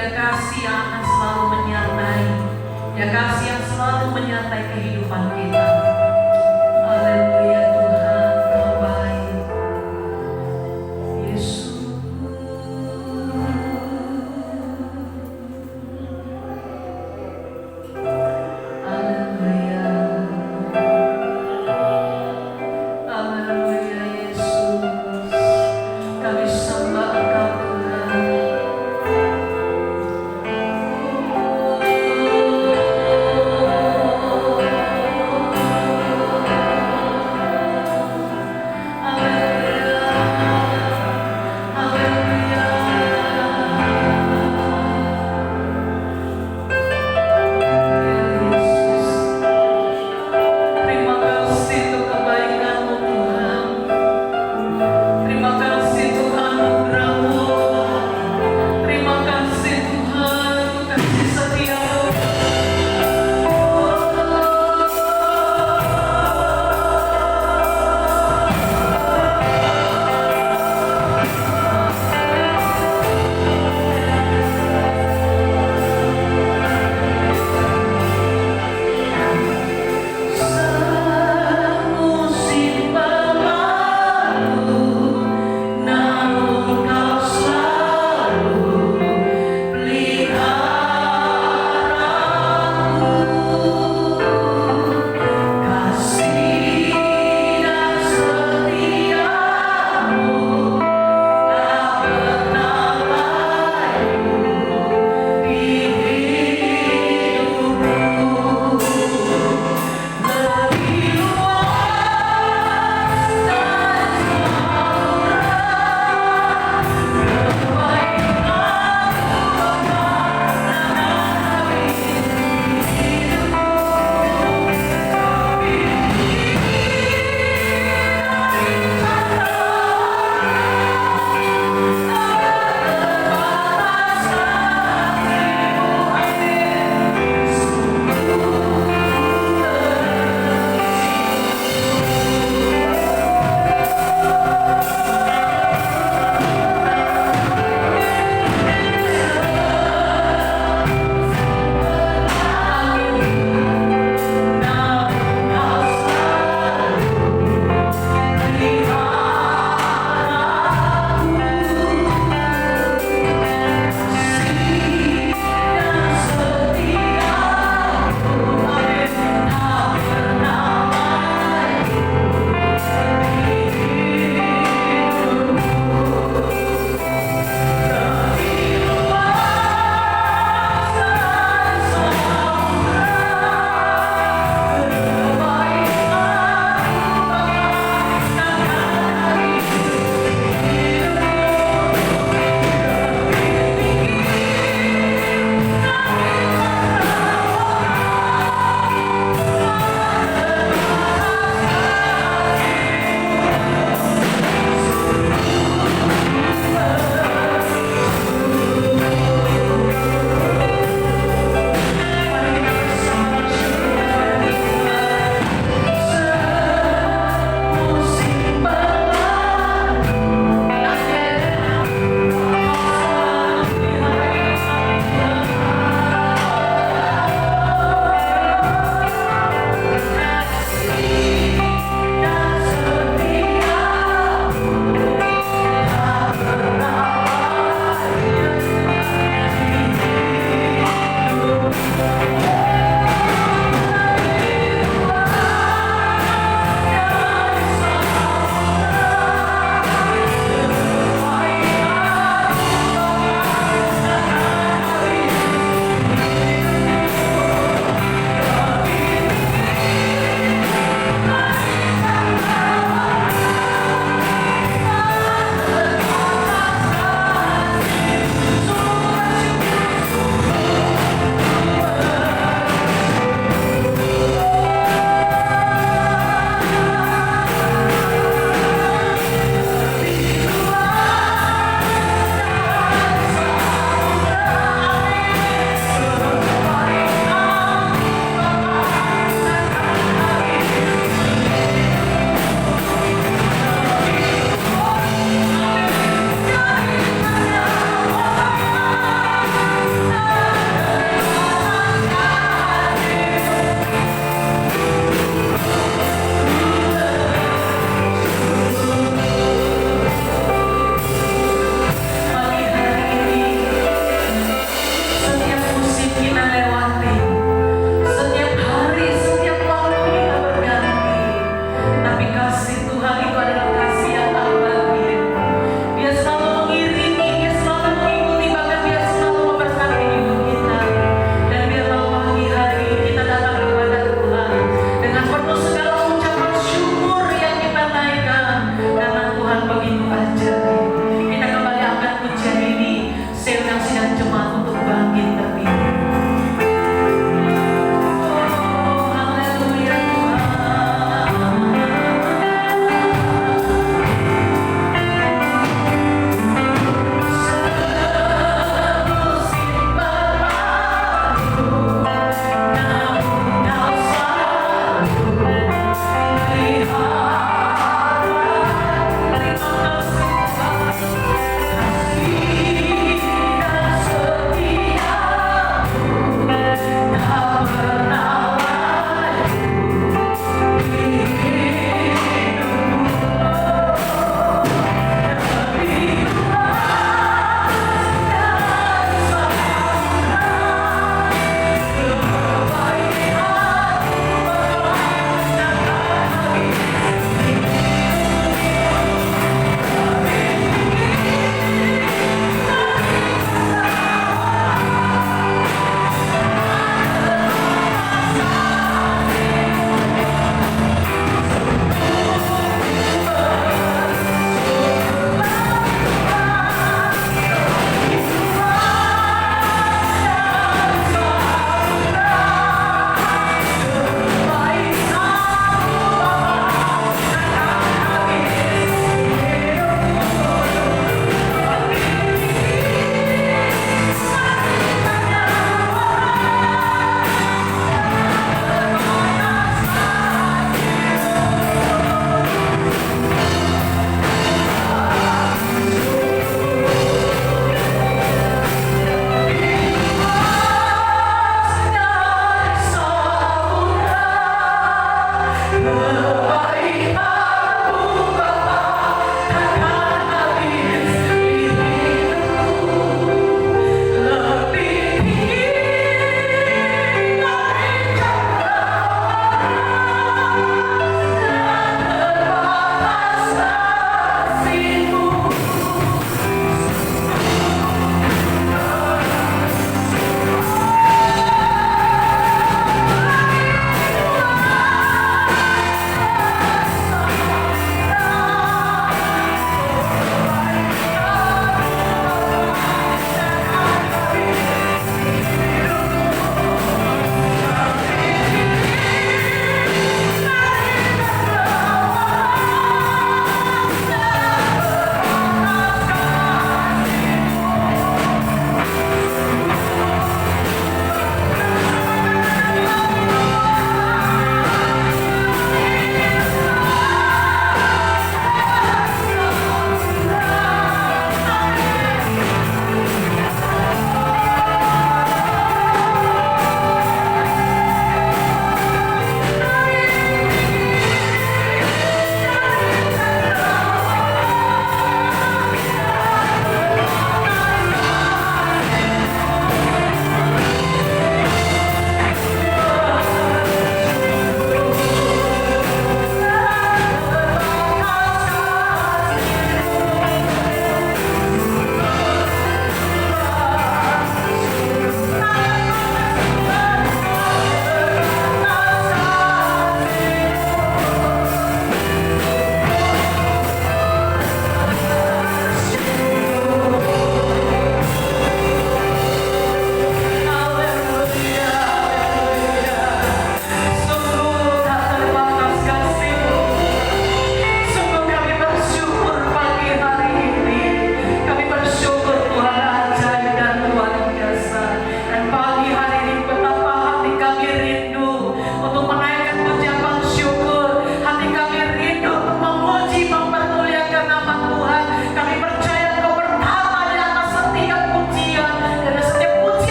Ya kasih yang akan selalu menyertai, ya kasih yang selalu menyertai kehidupan kita. Haleluya Tuhan, Kau baik. Yesus. Haleluya. Haleluya Yesus. Kami sembah Engkau Tuhan.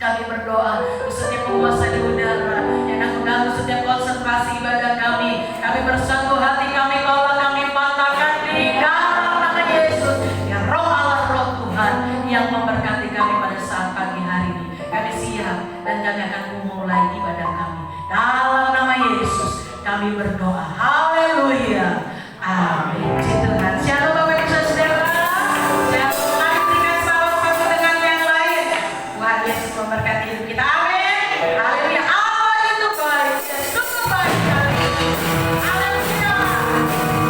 Kami berdoa setiap penguasa di udara yang mengganggu setiap konsentrasi ibadah kami. Kami bersatu hati kami bahwa kami patahkan di dalam nama Yesus. Ya Roh Allah, Roh Tuhan yang memberkati kami pada saat pagi hari ini. Kami siap dan kami akan memulai ibadah kami. Dalam nama Yesus kami berdoa. Haleluya. Amin. Puji Tuhan. Shalom Bapak Ibu Saudara. Memberkati hidup kita, amin. Haleluya. Allah itu baik, sungguh baik kali ini. Haleluya. Haleluya.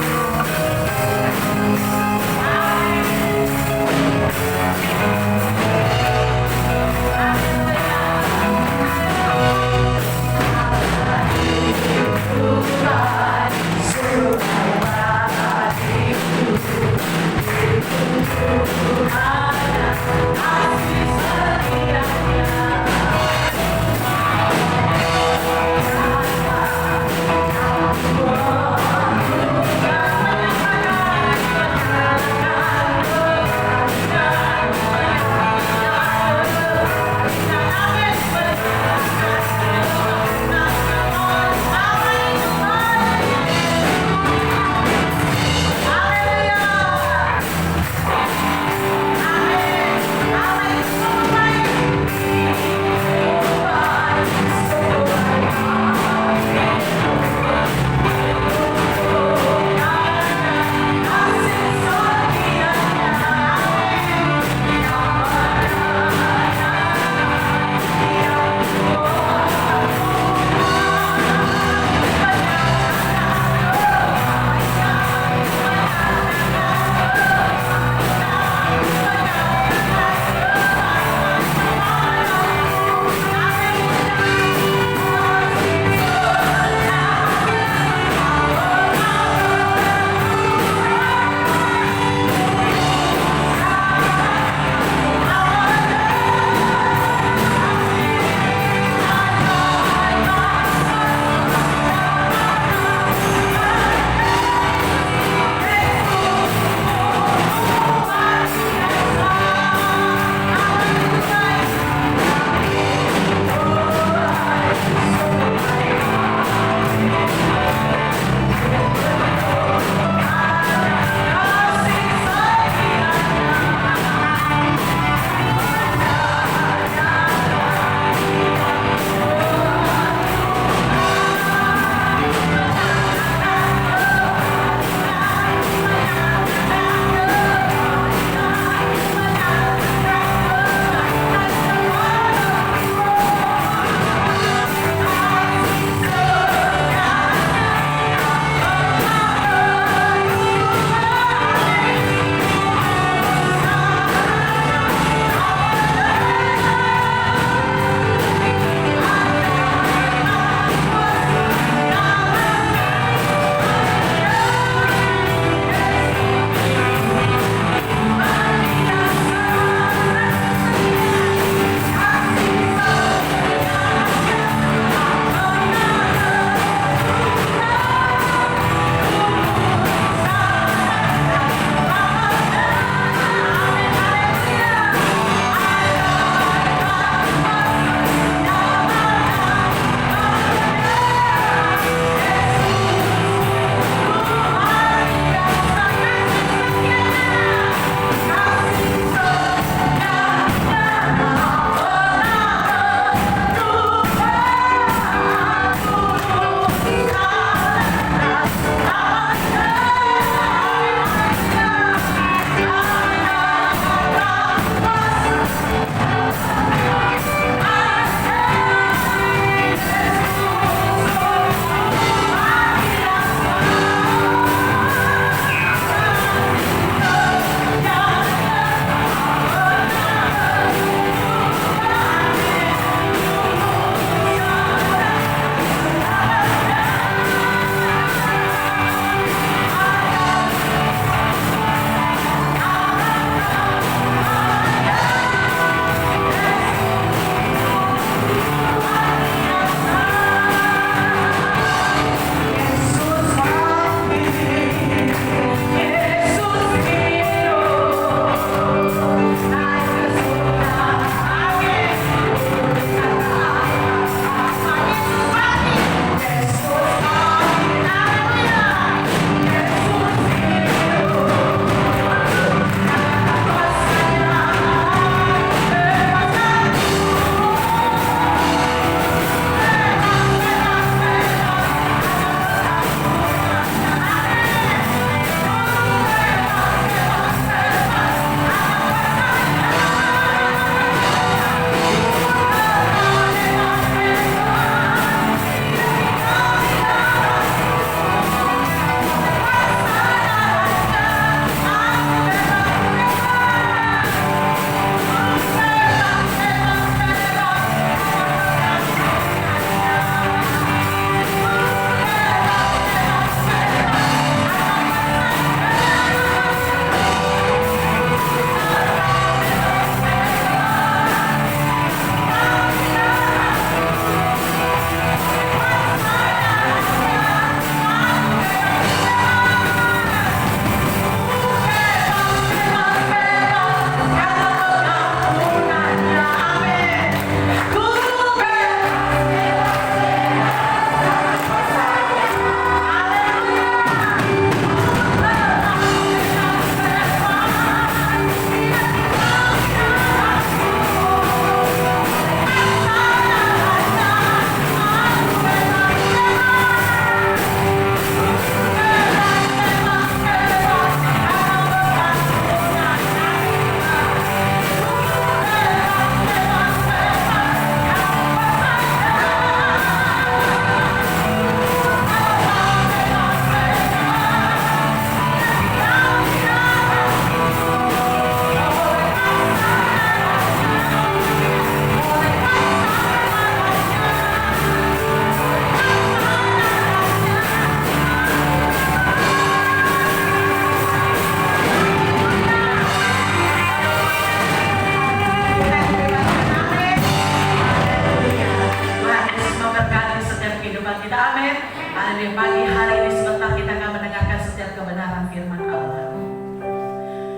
Haleluya, pagi hari ini sebentar kita akan mendengarkan setiap kebenaran firman Allah.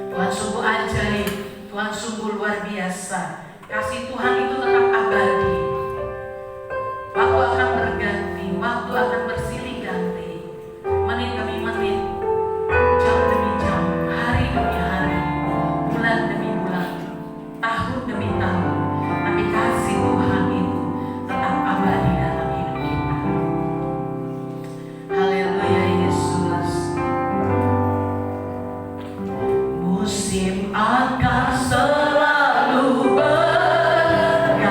Tuhan sungguh ajaib, Tuhan sungguh luar biasa. Kasih Tuhan itu tetap abadi. Waktu akan berganti, waktu akan bersilih ganti, menit demi menit, jam demi jam, hari demi hari, bulan demi bulan, tahun demi tahun. Tapi kasih Tuhan itu tetap abadi dalam hidup kita. Haleluya Yesus. Musim akan selalu berganti,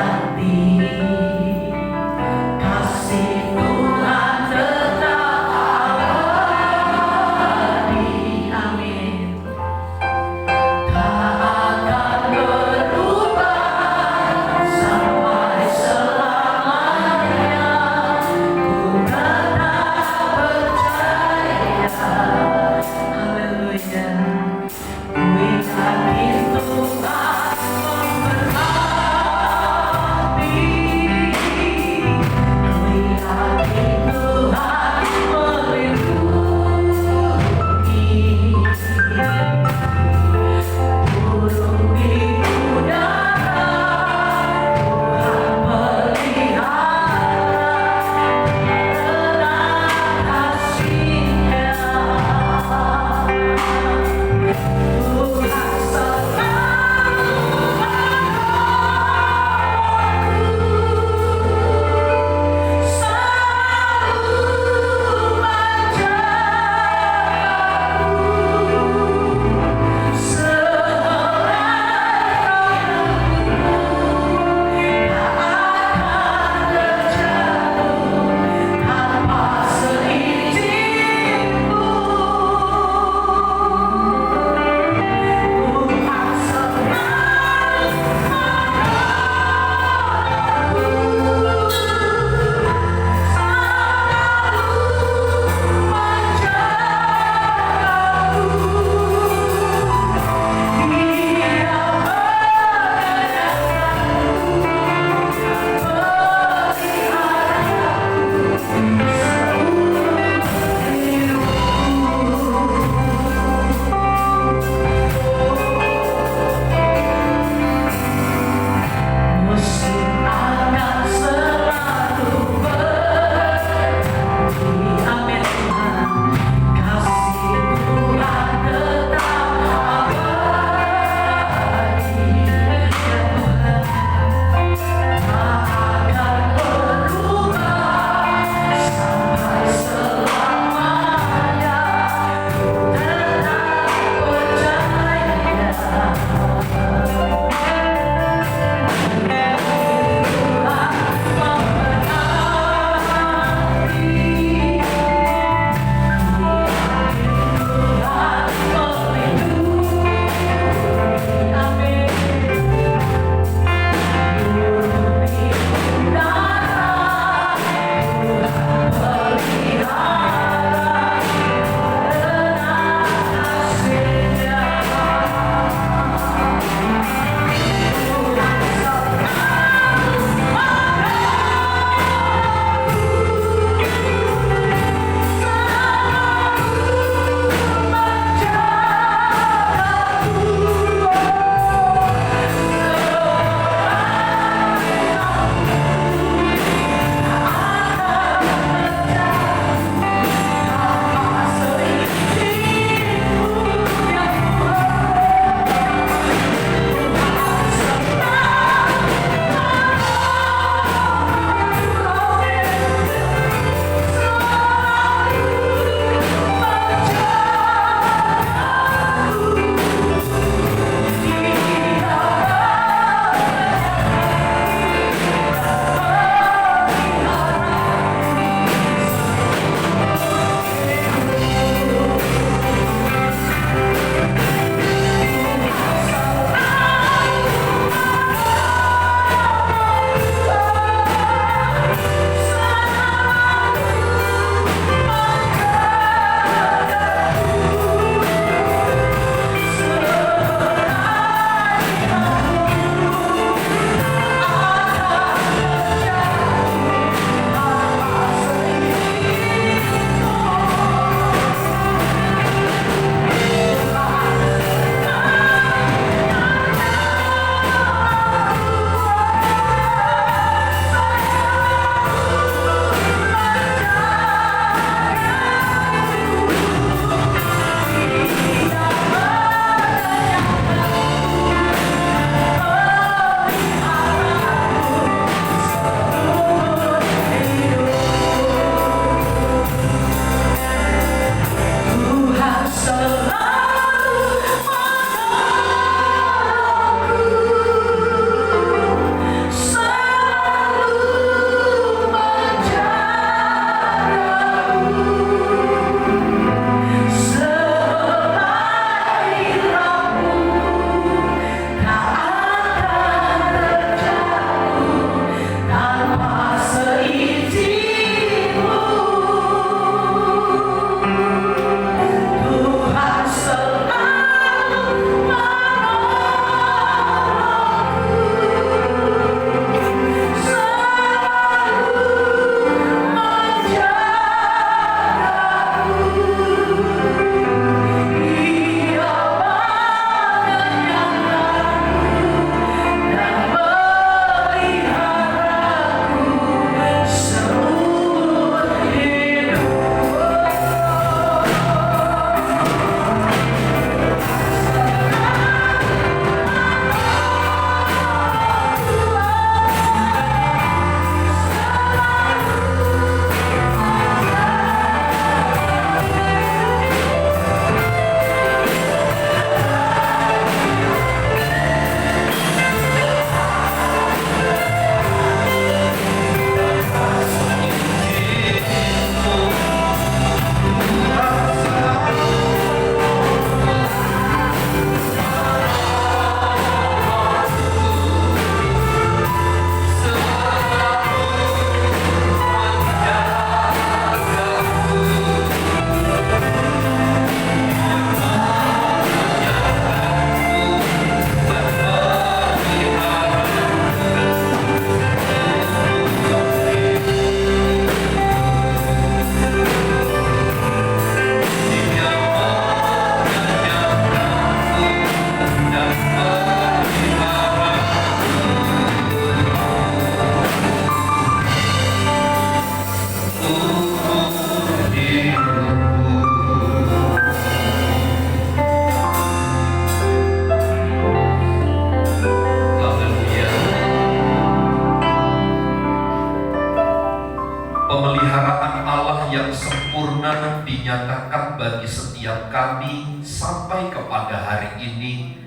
dinyatakan bagi setiap kami sampai kepada hari ini,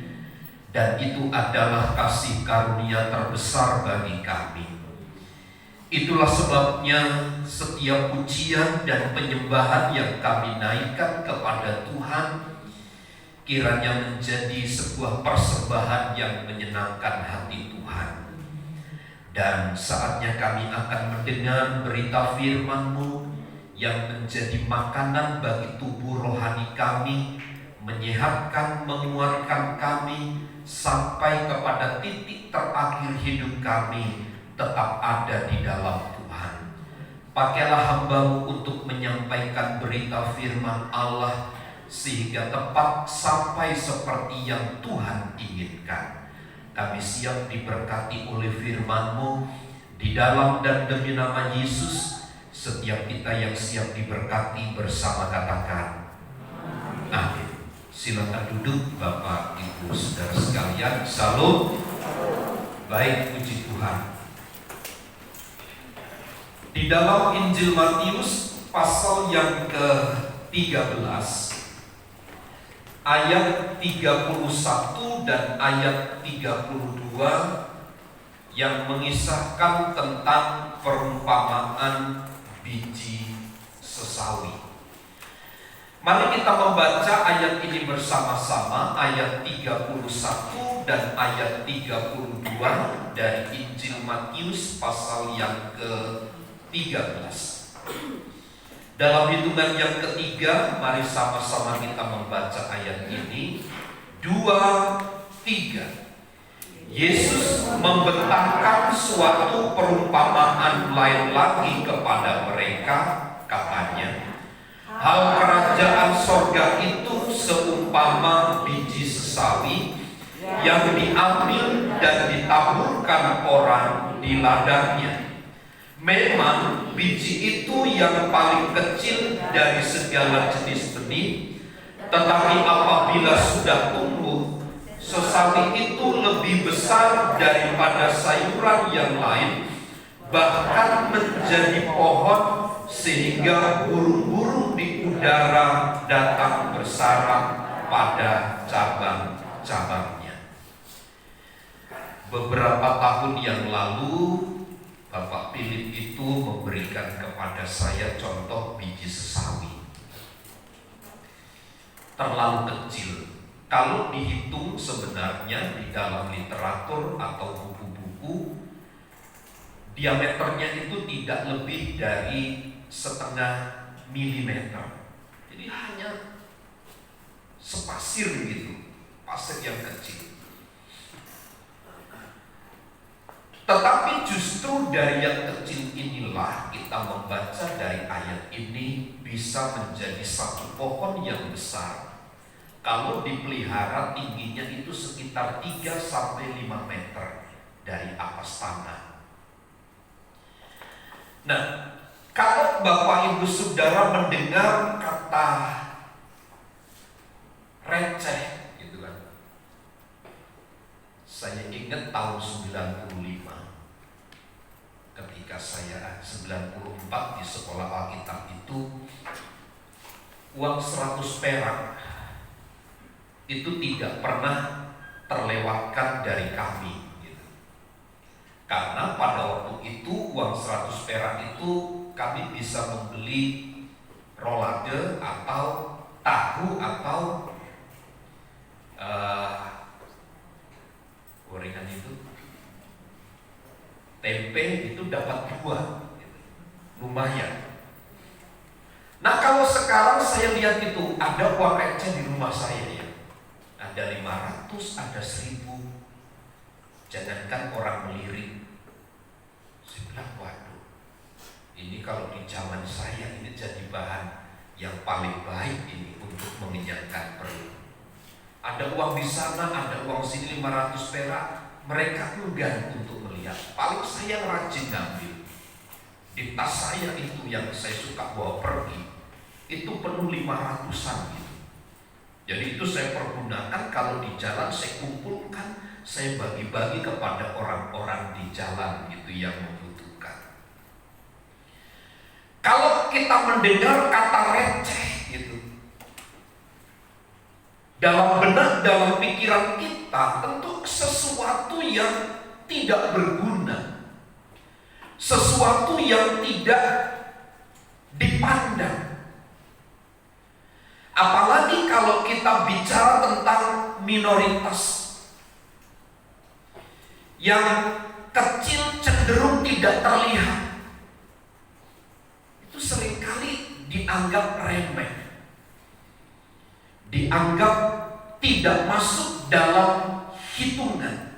dan itu adalah kasih karunia terbesar bagi kami. Itulah sebabnya setiap pujian dan penyembahan yang kami naikkan kepada Tuhan kiranya menjadi sebuah persembahan yang menyenangkan hati Tuhan. Dan saatnya kami akan mendengar berita firman-Mu yang menjadi makanan bagi tubuh rohani kami, menyehatkan, menguatkan kami, sampai kepada titik terakhir hidup kami tetap ada di dalam Tuhan. Pakailah hamba-Mu untuk menyampaikan berita firman Allah sehingga tepat sampai seperti yang Tuhan inginkan. Kami siap diberkati oleh firman-Mu di dalam dan demi nama Yesus. Setiap kita yang siap diberkati bersama katakan amin. Silakan duduk Bapak Ibu Saudara sekalian. Salam. Baik, puji Tuhan. Di dalam Injil Matius pasal yang ke-13 ayat 31 dan ayat 32 yang mengisahkan tentang perumpamaan biji sesawi. Mari kita membaca ayat ini bersama-sama, ayat 31 dan ayat 32 dari Injil Matius pasal yang ke-13. Dalam hitungan yang ketiga, mari sama-sama kita membaca ayat ini. 2, 3. Yesus membentangkan suatu perumpamaan lain lagi kepada mereka, katanya, hal kerajaan sorga itu seumpama biji sesawi yang diambil dan ditaburkan orang di ladangnya. Memang biji itu yang paling kecil dari segala jenis benih, tetapi apabila sudah tumbuh, sesawi itu lebih besar daripada sayuran yang lain, bahkan menjadi pohon, sehingga burung-burung di udara datang bersarang pada cabang-cabangnya. Beberapa tahun yang lalu, Bapak Philip itu memberikan kepada saya contoh biji sesawi. Terlalu kecil. Kalau dihitung sebenarnya di dalam literatur atau buku-buku, diameternya itu tidak lebih dari 0,5 milimeter. Jadi hanya sepasir gitu, pasir yang kecil. Tetapi justru dari yang kecil inilah kita membaca dari ayat ini bisa menjadi satu pohon yang besar. Kalau dipelihara tingginya itu sekitar 3-5 meter dari atas tanah. Nah, kalau Bapak Ibu Saudara mendengar kata receh gitu kan. Saya ingat tahun 95 ketika saya 94 di sekolah Alkitab itu, uang 100 perak itu tidak pernah terlewatkan dari kami gitu. Karena pada waktu itu uang 100 perak itu kami bisa membeli rolade atau tahu atau gorengan itu, tempe itu dapat 2 gitu. Lumayan. Nah, kalau sekarang saya lihat itu ada uang receh di rumah saya ya. Ada 500, ada 1000. Jangankan orang melirik. Saya bilang, waduh, ini kalau di zaman saya ini jadi bahan yang paling baik ini untuk mengenyangkan perut. Ada uang di sana, ada uang sini 500 perak. Mereka enggan untuk melihat. Paling saya rajin ngambil. Di tas saya itu yang saya suka bawa pergi, itu penuh 500-an gitu. Jadi itu saya pergunakan kalau di jalan, saya kumpulkan, saya bagi-bagi kepada orang-orang di jalan gitu yang membutuhkan. Kalau kita mendengar kata receh gitu dalam benak, dalam pikiran kita tentu sesuatu yang tidak berguna, sesuatu yang tidak dipandang. Apalagi kalau kita bicara tentang minoritas yang kecil, cenderung tidak terlihat, itu seringkali dianggap remeh, dianggap tidak masuk dalam hitungan.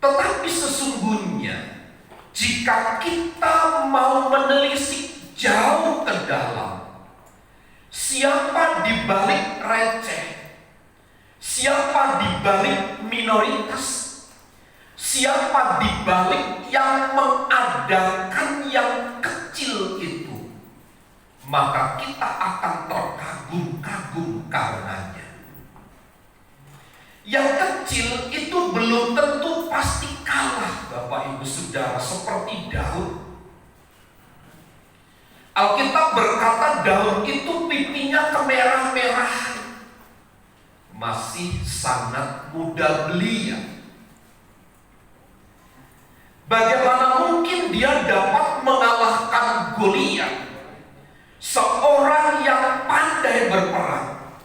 Tetapi sesungguhnya jika kita mau menelisik jauh ke dalam, siapa di balik receh, siapa di balik minoritas, siapa di balik yang mengadakan yang kecil itu, maka kita akan terkagum-kagum karenanya. Yang kecil itu belum tentu pasti kalah, Bapak Ibu Saudara, seperti Daud. Alkitab berkata Daud itu pipinya kemerah-merahan, masih sangat muda belia. Bagaimana mungkin dia dapat mengalahkan Goliat, seorang yang pandai berperang,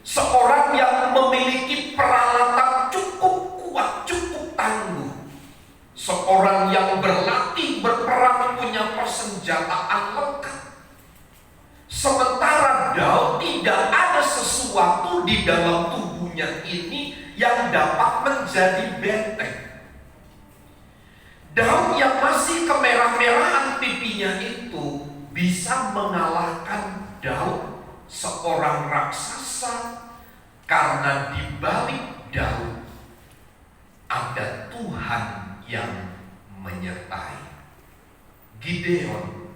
seorang yang memiliki peralatan cukup kuat, cukup tangguh, seorang yang berlatih berperang, punya persenjataan lengkap. Sementara Daud tidak ada sesuatu di dalam tubuhnya ini yang dapat menjadi benteng. Daud yang masih kemerah-merahan pipinya itu bisa mengalahkan Daud, seorang raksasa, karena di balik Daud ada Tuhan yang menyertai. Gideon,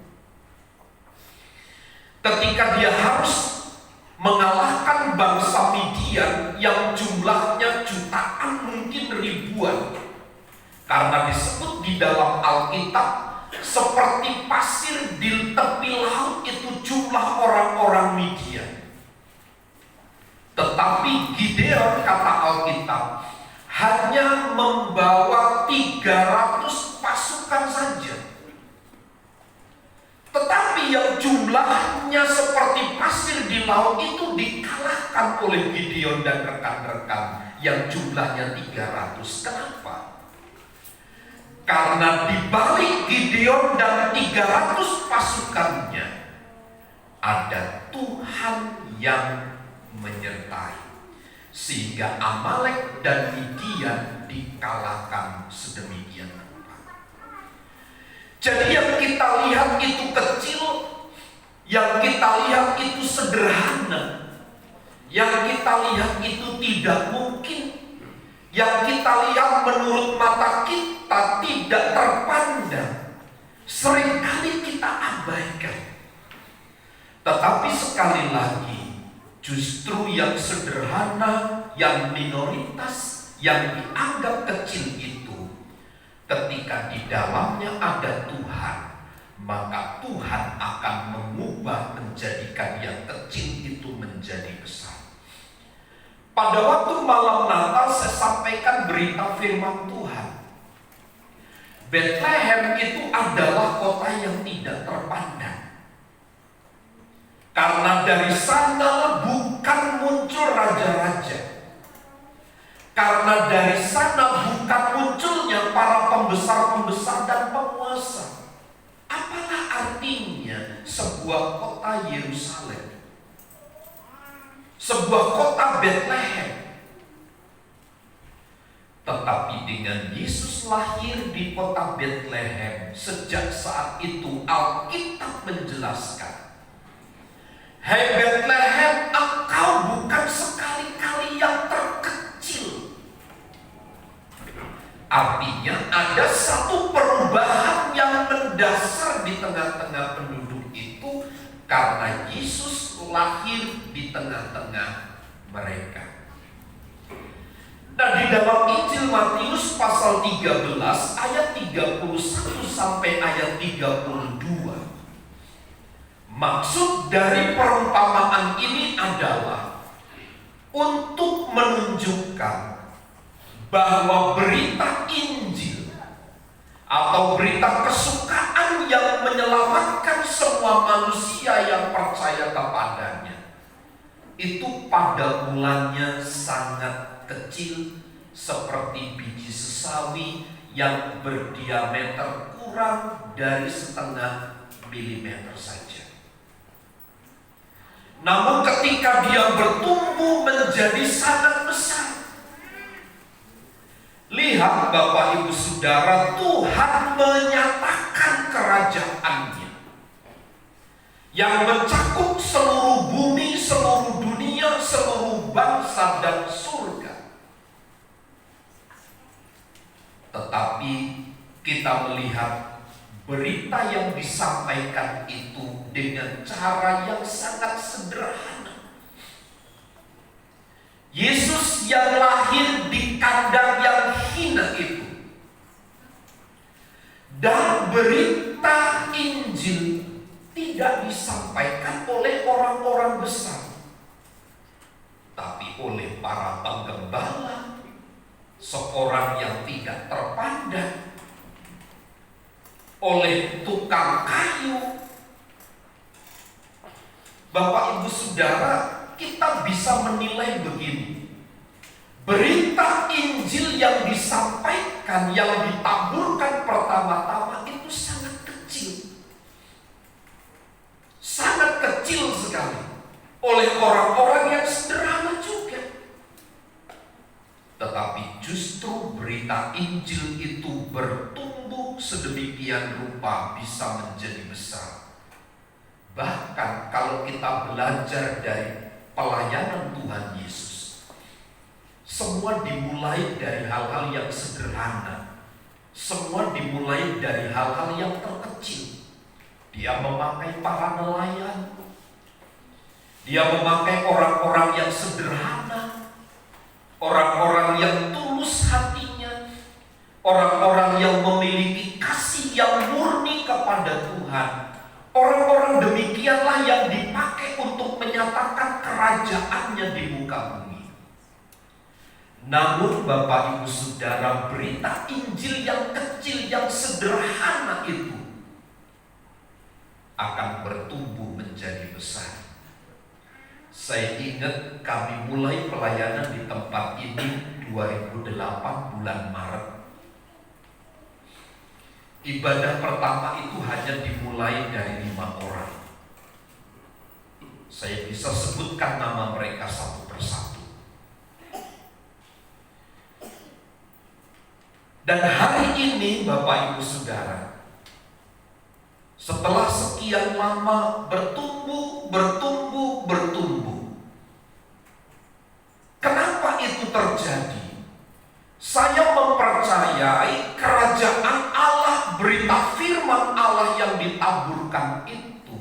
ketika dia harus mengalahkan bangsa Midian yang jumlahnya jutaan, mungkin ribuan, karena disebut di dalam Alkitab seperti pasir di tepi laut itu jumlah orang-orang Midian. Tetapi Gideon, kata Alkitab, hanya membawa 300 pasukan saja. Tetapi yang jumlahnya seperti pasir di laut itu dikalahkan oleh Gideon dan rekan-rekan yang jumlahnya 300. Kenapa? Karena di balik Gideon dan 300 pasukannya ada Tuhan yang menyertai, sehingga Amalek dan Midian dikalahkan sedemikian rupa. Jadi yang kita lihat itu kecil, yang kita lihat itu sederhana, yang kita lihat itu tidak mungkin, yang kita lihat menurut mata kita tidak terpandang, seringkali kita abaikan. Tetapi sekali lagi, justru yang sederhana, yang minoritas, yang dianggap kecil itu, ketika di dalamnya ada Tuhan, maka Tuhan akan mengubah, menjadikan yang kecil itu menjadi besar. Pada waktu malam Natal saya sampaikan berita firman Tuhan. Bethlehem itu adalah kota yang tidak terpandang, karena dari sana bukan muncul raja-raja, karena dari sana bukan munculnya para pembesar-pembesar dan penguasa. Apalah artinya sebuah kota Yerusalem, sebuah kota Bethlehem? Tetapi dengan Yesus lahir di kota Bethlehem, sejak saat itu Alkitab menjelaskan, "Hai Bethlehem, engkau bukan sekali-kali yang terkecil." Artinya ada satu perubahan yang mendasar di tengah-tengah penduduk itu, karena Yesus lahir di tengah-tengah mereka. Nah, di dalam Injil Matius pasal 13 ayat 31 sampai ayat 32, maksud dari perumpamaan ini adalah untuk menunjukkan bahwa berita Injil atau berita kesukaan yang menyelamatkan semua manusia yang percaya kepadanya itu pada mulanya sangat kecil, seperti biji sesawi yang berdiameter kurang dari setengah milimeter saja. Namun ketika dia bertumbuh menjadi sangat besar, lihat Bapak Ibu Saudara, Tuhan menyatakan kerajaannya yang mencakup seluruh bumi, seluruh dunia, seluruh bangsa dan surga. Tetapi kita melihat berita yang disampaikan itu dengan cara yang sangat sederhana. Yesus yang lahir di kandang yang hina itu, dan berita Injil tidak disampaikan oleh orang-orang besar, tapi oleh para penggembala, seorang yang tidak terpandang, oleh tukang kayu. Bapak Ibu Saudara, kita bisa menilai begini: berita Injil yang disampaikan, yang ditaburkan pertama-tama itu sangat kecil. Sangat kecil sekali oleh orang-orang yang sederhana juga. Tetapi justru berita Injil itu bertumbuh sedemikian rupa bisa menjadi besar. Bahkan kalau kita belajar dari pelayanan Tuhan Yesus, semua dimulai dari hal-hal yang sederhana. Semua dimulai dari hal-hal yang terkecil. Dia memakai para nelayan, dia memakai orang-orang yang sederhana, orang-orang yang tulus hatinya, orang-orang yang memiliki kasih yang murni kepada Tuhan. Orang-orang demikianlah yang dipakai untuk menyatakan kerajaannya di muka bumi. Namun Bapak Ibu Saudara, berita Injil yang kecil, yang sederhana itu akan bertumbuh menjadi besar. Saya ingat kami mulai pelayanan di tempat ini 2008 bulan Maret. Ibadah pertama itu hanya dimulai dari 5 orang. Saya bisa sebutkan nama mereka satu persatu. Dan hari ini Bapak Ibu Saudara, setelah sekian lama bertumbuh, kenapa itu terjadi? Saya mempercayai kerajaan Allah, berita firman Allah yang ditaburkan itu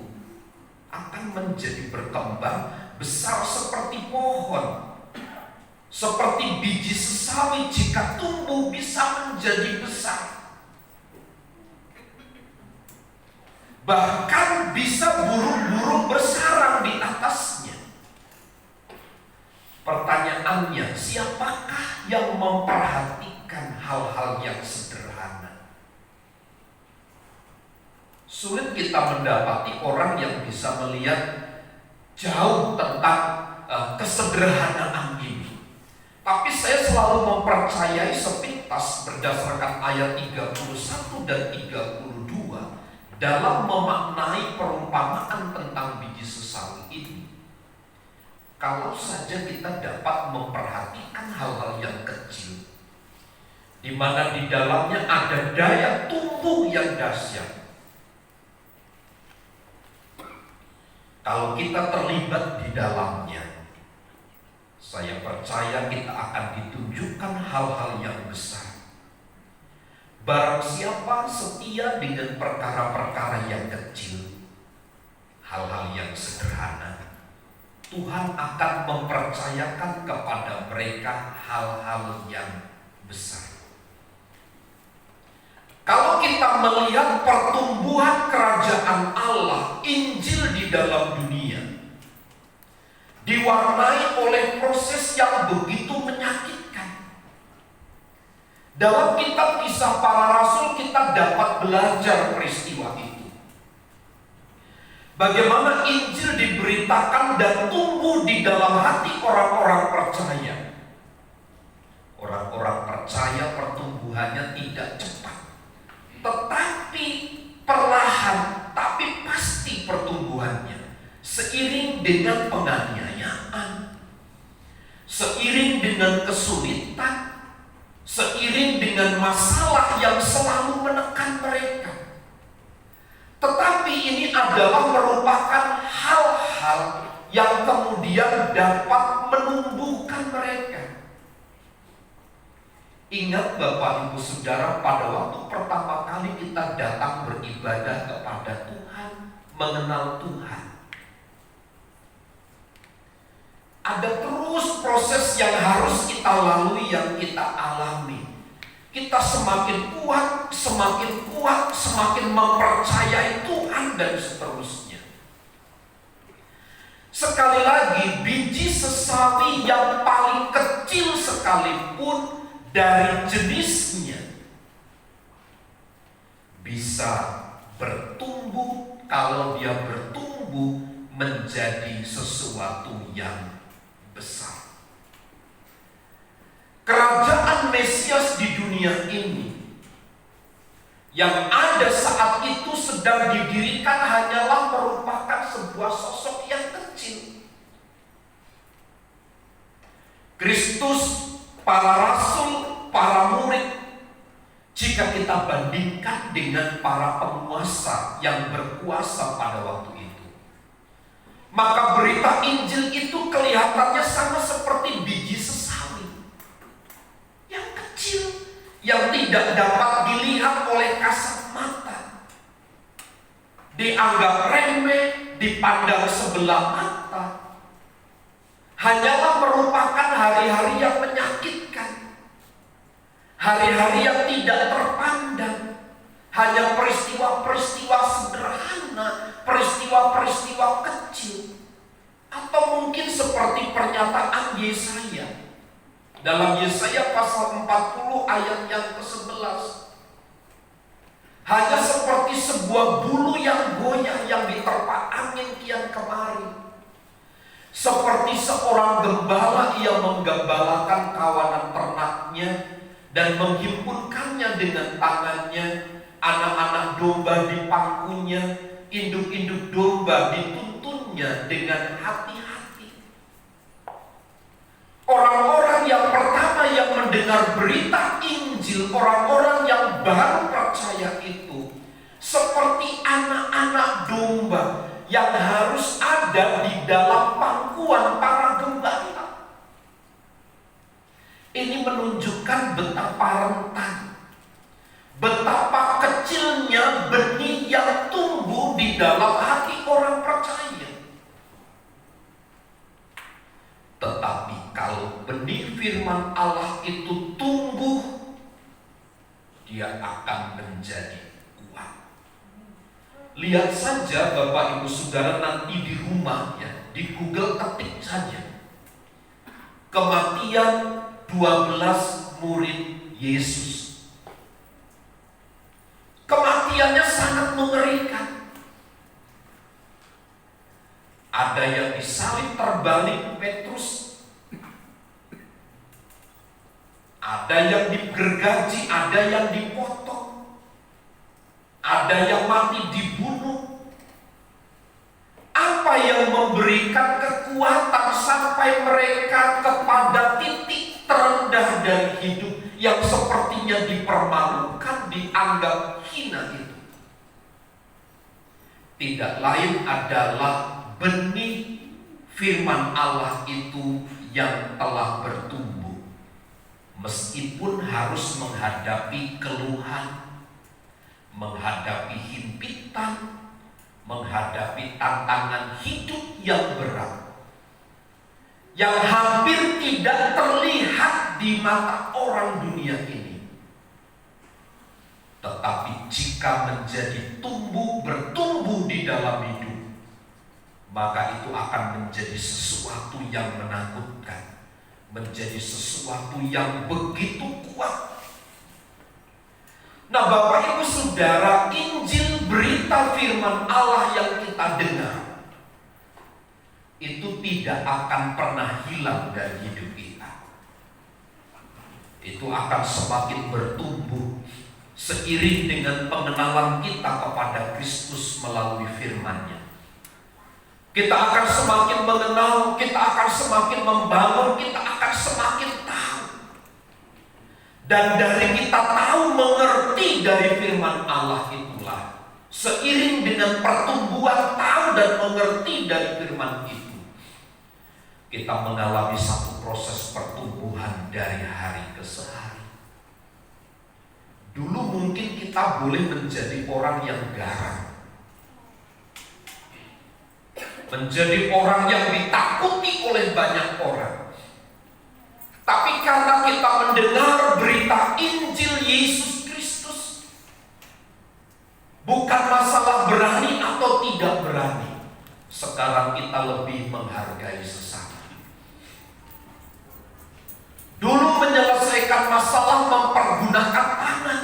akan menjadi berkembang besar seperti pohon, seperti biji sesawi, jika tumbuh bisa menjadi besar. Bahkan bisa burung-burung bersarang di atasnya. Pertanyaannya, siapakah yang memperhatikan hal-hal yang sederhana? Sulit kita mendapati orang yang bisa melihat jauh tentang kesederhanaan ini. Tapi saya selalu mempercayai sepintas berdasarkan ayat 31 dan 32 dalam memaknai perumpamaan tentang biji sesawi ini. Kalau saja kita dapat memperhatikan hal-hal yang kecil, di mana di dalamnya ada daya tumbuh yang dahsyat. Kalau kita terlibat di dalamnya, saya percaya kita akan ditunjukkan hal-hal yang besar. Barang siapa setia dengan perkara-perkara yang kecil, hal-hal yang sederhana, Tuhan akan mempercayakan kepada mereka hal-hal yang besar. Kalau kita melihat pertumbuhan kerajaan Allah, Injil di dalam dunia, di diwarnai oleh proses yang begitu menyakitkan. Dalam kitab Kisah Para Rasul kita dapat belajar peristiwa itu. Bagaimana Injil diberitakan dan tumbuh di dalam hati orang-orang percaya. Orang-orang percaya pertumbuhannya tidak cepat, tetapi perlahan, tapi pasti pertumbuhannya. Seiring dengan penganiayaan, seiring dengan kesulitan, seiring dengan masalah yang selalu menekan mereka. Tetapi ini adalah merupakan hal-hal yang kemudian dapat menumbuhkan mereka. Ingat Bapak Ibu Saudara, pada waktu pertama kali kita datang beribadah kepada Tuhan, mengenal Tuhan, ada terus proses yang harus kita lalui, yang kita alami. Kita semakin kuat, semakin mempercayai Tuhan dan seterusnya. Sekali lagi, biji sesawi yang paling kecil sekalipun dari jenisnya bisa bertumbuh kalau dia bertumbuh menjadi sesuatu yang besar. Kerajaan Mesias di dunia ini yang ada saat itu sedang didirikan hanyalah merupakan sebuah sosok yang kecil. Kristus, para rasul, para murid, jika kita bandingkan dengan para penguasa yang berkuasa pada waktu itu, maka berita Injil itu kelihatannya sama seperti biji sesawi yang kecil, yang tidak dapat dilihat oleh kasat mata, dianggap remeh, dipandang sebelah mata, hanyalah merupakan hari-hari yang menyakitkan, hari-hari yang tidak terpandang, hanya peristiwa-peristiwa sederhana, peristiwa-peristiwa kecil, atau mungkin seperti pernyataan Yesaya dalam Yesaya pasal 40 ayat yang ke-11. Hanya seperti sebuah bulu yang goyah yang diterpa angin kian kemari. Seperti seorang gembala, ia menggembalakan kawanan ternaknya dan menghimpunkannya dengan tangannya. Anak-anak domba di pangkunya, induk-induk domba dituntunnya dengan hati-hati. Orang-orang yang pertama yang mendengar berita Injil, orang-orang yang baru percaya itu, seperti anak-anak domba yang harus ada di dalam pangkuan para gembala. Ini menunjukkan betapa rentan, betapa kecilnya benih yang tumbuh di dalam hati orang percaya. Tetapi kalau benih firman Allah itu tumbuh, dia akan menjadi kuat. Lihat saja Bapak Ibu Saudara nanti di rumah ya, di Google ketik saja kematian 12 murid Yesus. Kematiannya sangat mengerikan. Ada yang disalib terbalik Petrus, ada yang digergaji, ada yang dipotong, ada yang mati dibunuh. Apa yang memberikan kekuatan sampai mereka kepada titik terendah dari hidup yang sepertinya dipermalukan, dianggap hina itu? Tidak lain adalah benih firman Allah itu yang telah bertumbuh, meskipun harus menghadapi keluhan, menghadapi himpitan, menghadapi tantangan hidup yang berat, yang hampir tidak terlihat di mata orang dunia ini. Tetapi jika menjadi bertumbuh di dalam hidup, maka itu akan menjadi sesuatu yang menakutkan, menjadi sesuatu yang begitu kuat. Nah, Bapak Ibu Saudara, Injil, berita firman Allah yang kita dengar itu tidak akan pernah hilang dari hidup kita. Itu akan semakin bertumbuh seiring dengan pengenalan kita kepada Kristus melalui firman-Nya. Kita akan semakin mengenal, kita akan semakin membangun, kita akan semakin tahu. Dan dari kita tahu mengerti dari firman Allah itulah, seiring dengan pertumbuhan tahu dan mengerti dari firman itu, kita mengalami satu proses pertumbuhan dari hari ke hari. Dulu mungkin kita boleh menjadi orang yang garang, menjadi orang yang ditakuti oleh banyak orang. Tapi karena kita mendengar berita Injil Yesus Kristus, bukan masalah berani atau tidak berani, sekarang kita lebih menghargai sesama. Dulu menyelesaikan masalah mempergunakan tangan,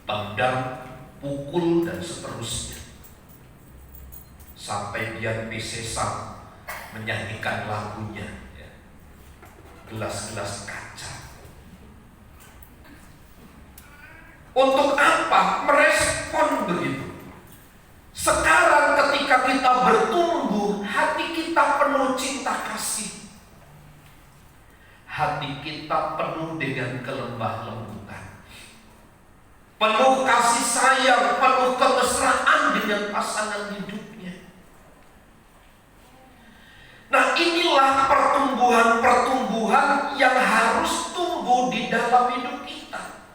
tendang, pukul, dan seterusnya. Sampai Dian Piscesa menyanyikan lagunya, ya. Gelas-gelas kaca. Untuk apa? Merespon begitu. Sekarang ketika kita bertumbuh, hati kita penuh cinta kasih. Hati kita penuh dengan kelemah lembutan, penuh kasih sayang, penuh kemesraan dengan pasangan hidupnya. Nah, inilah pertumbuhan-pertumbuhan yang harus tumbuh di dalam hidup kita.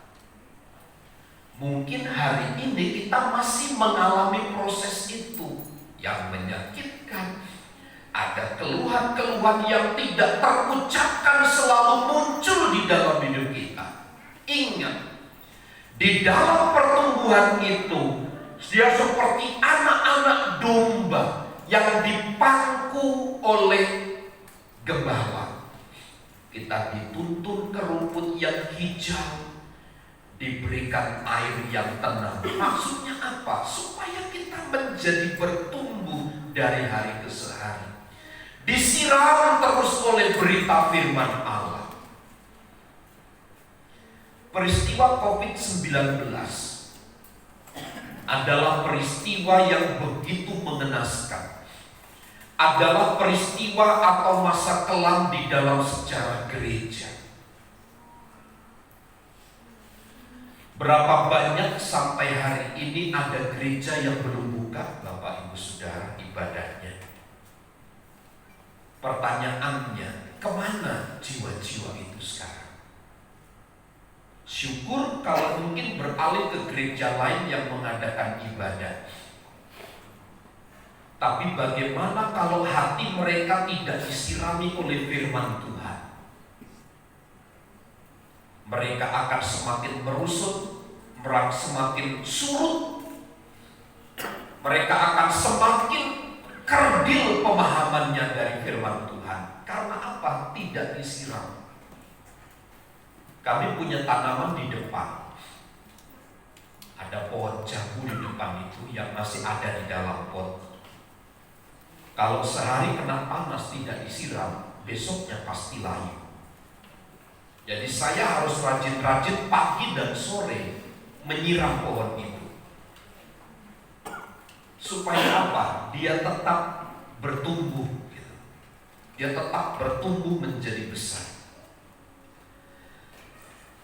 Mungkin hari ini kita masih mengalami proses itu yang menyakitkan. Ada keluhan-keluhan yang tidak terucapkan selalu muncul di dalam hidup kita. Ingat, di dalam pertumbuhan itu, dia seperti anak-anak domba yang dipangku oleh gembala. Kita dituntun ke rumput yang hijau, diberikan air yang tenang. Maksudnya apa? Supaya kita menjadi bertumbuh dari hari ke hari. Disiram terus oleh berita firman Allah. Peristiwa COVID-19 adalah peristiwa yang begitu mengenaskan. Adalah peristiwa atau masa kelam di dalam sejarah gereja. Berapa banyak sampai hari ini ada gereja yang belum buka, Bapak Ibu Saudara, ibadahnya? Pertanyaannya, kemana jiwa-jiwa itu sekarang? Syukur kalau mungkin beralih ke gereja lain yang mengadakan ibadah. Tapi bagaimana kalau hati mereka tidak disirami oleh firman Tuhan? Mereka akan semakin merusut, semakin surut. Mereka akan semakin kerdil pemahamannya dari firman Tuhan. Karena apa? Tidak disiram. Kami punya tanaman di depan. Ada pohon jambu di depan itu yang masih ada di dalam pot. Kalau sehari kena panas tidak disiram, besoknya pasti layu. Jadi saya harus rajin-rajin pagi dan sore menyiram pohon itu. Supaya apa? Dia tetap bertumbuh. Dia tetap bertumbuh menjadi besar.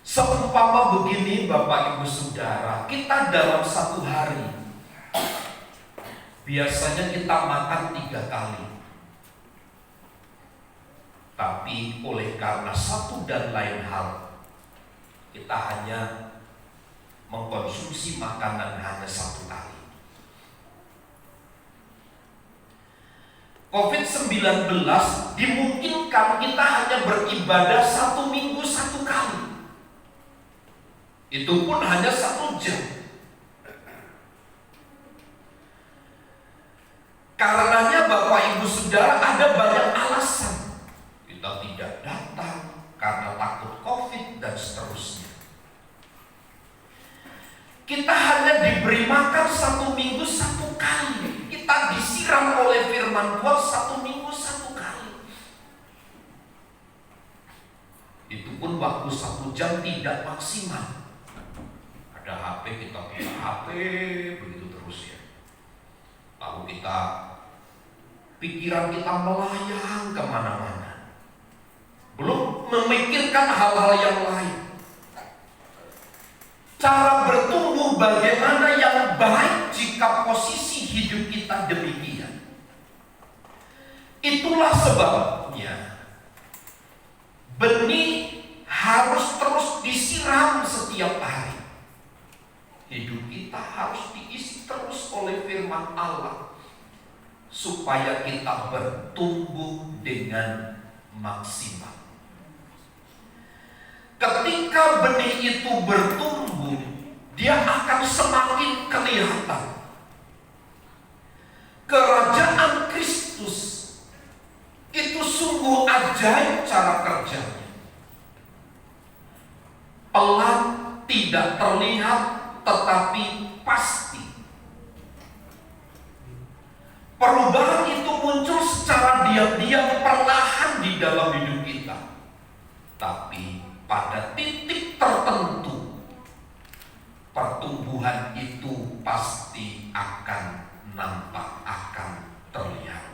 Seumpama begini Bapak Ibu Saudara, kita dalam satu hari biasanya kita makan 3 kali. Tapi oleh karena satu dan lain hal, kita hanya mengkonsumsi makanan hanya 1 kali. COVID-19 dimungkinkan kita hanya beribadah 1 minggu 1 kali. Itu pun hanya 1 jam. Karenanya Bapak Ibu Saudara, ada banyak alasan kita tidak datang karena takut COVID dan seterusnya. Kita hanya diberi makan 1 minggu 1 kali. Kita disiram oleh firman Tuhan 1 minggu 1 kali. Itu pun waktu 1 jam tidak maksimal. Ada HP, kita punya HP, begitu terus ya. Lalu pikiran kita melayang kemana-mana, belum memikirkan hal-hal yang lain. Cara bertumbuh bagaimana yang baik jika posisi hidup kita demikian. Itulah sebabnya benih harus terus disiram setiap hari. Hidup kita harus diisi terus oleh firman Allah supaya kita bertumbuh dengan maksimal. Ketika benih itu bertumbuh, dia akan semakin kelihatan. Kerajaan Kristus itu sungguh ajaib cara kerjanya. Pelan, tidak terlihat, tetapi pasti. Perubahan itu muncul secara diam-diam, perlahan di dalam hidup kita. Tapi pada titik tertentu, pertumbuhan itu pasti akan nampak, akan terlihat.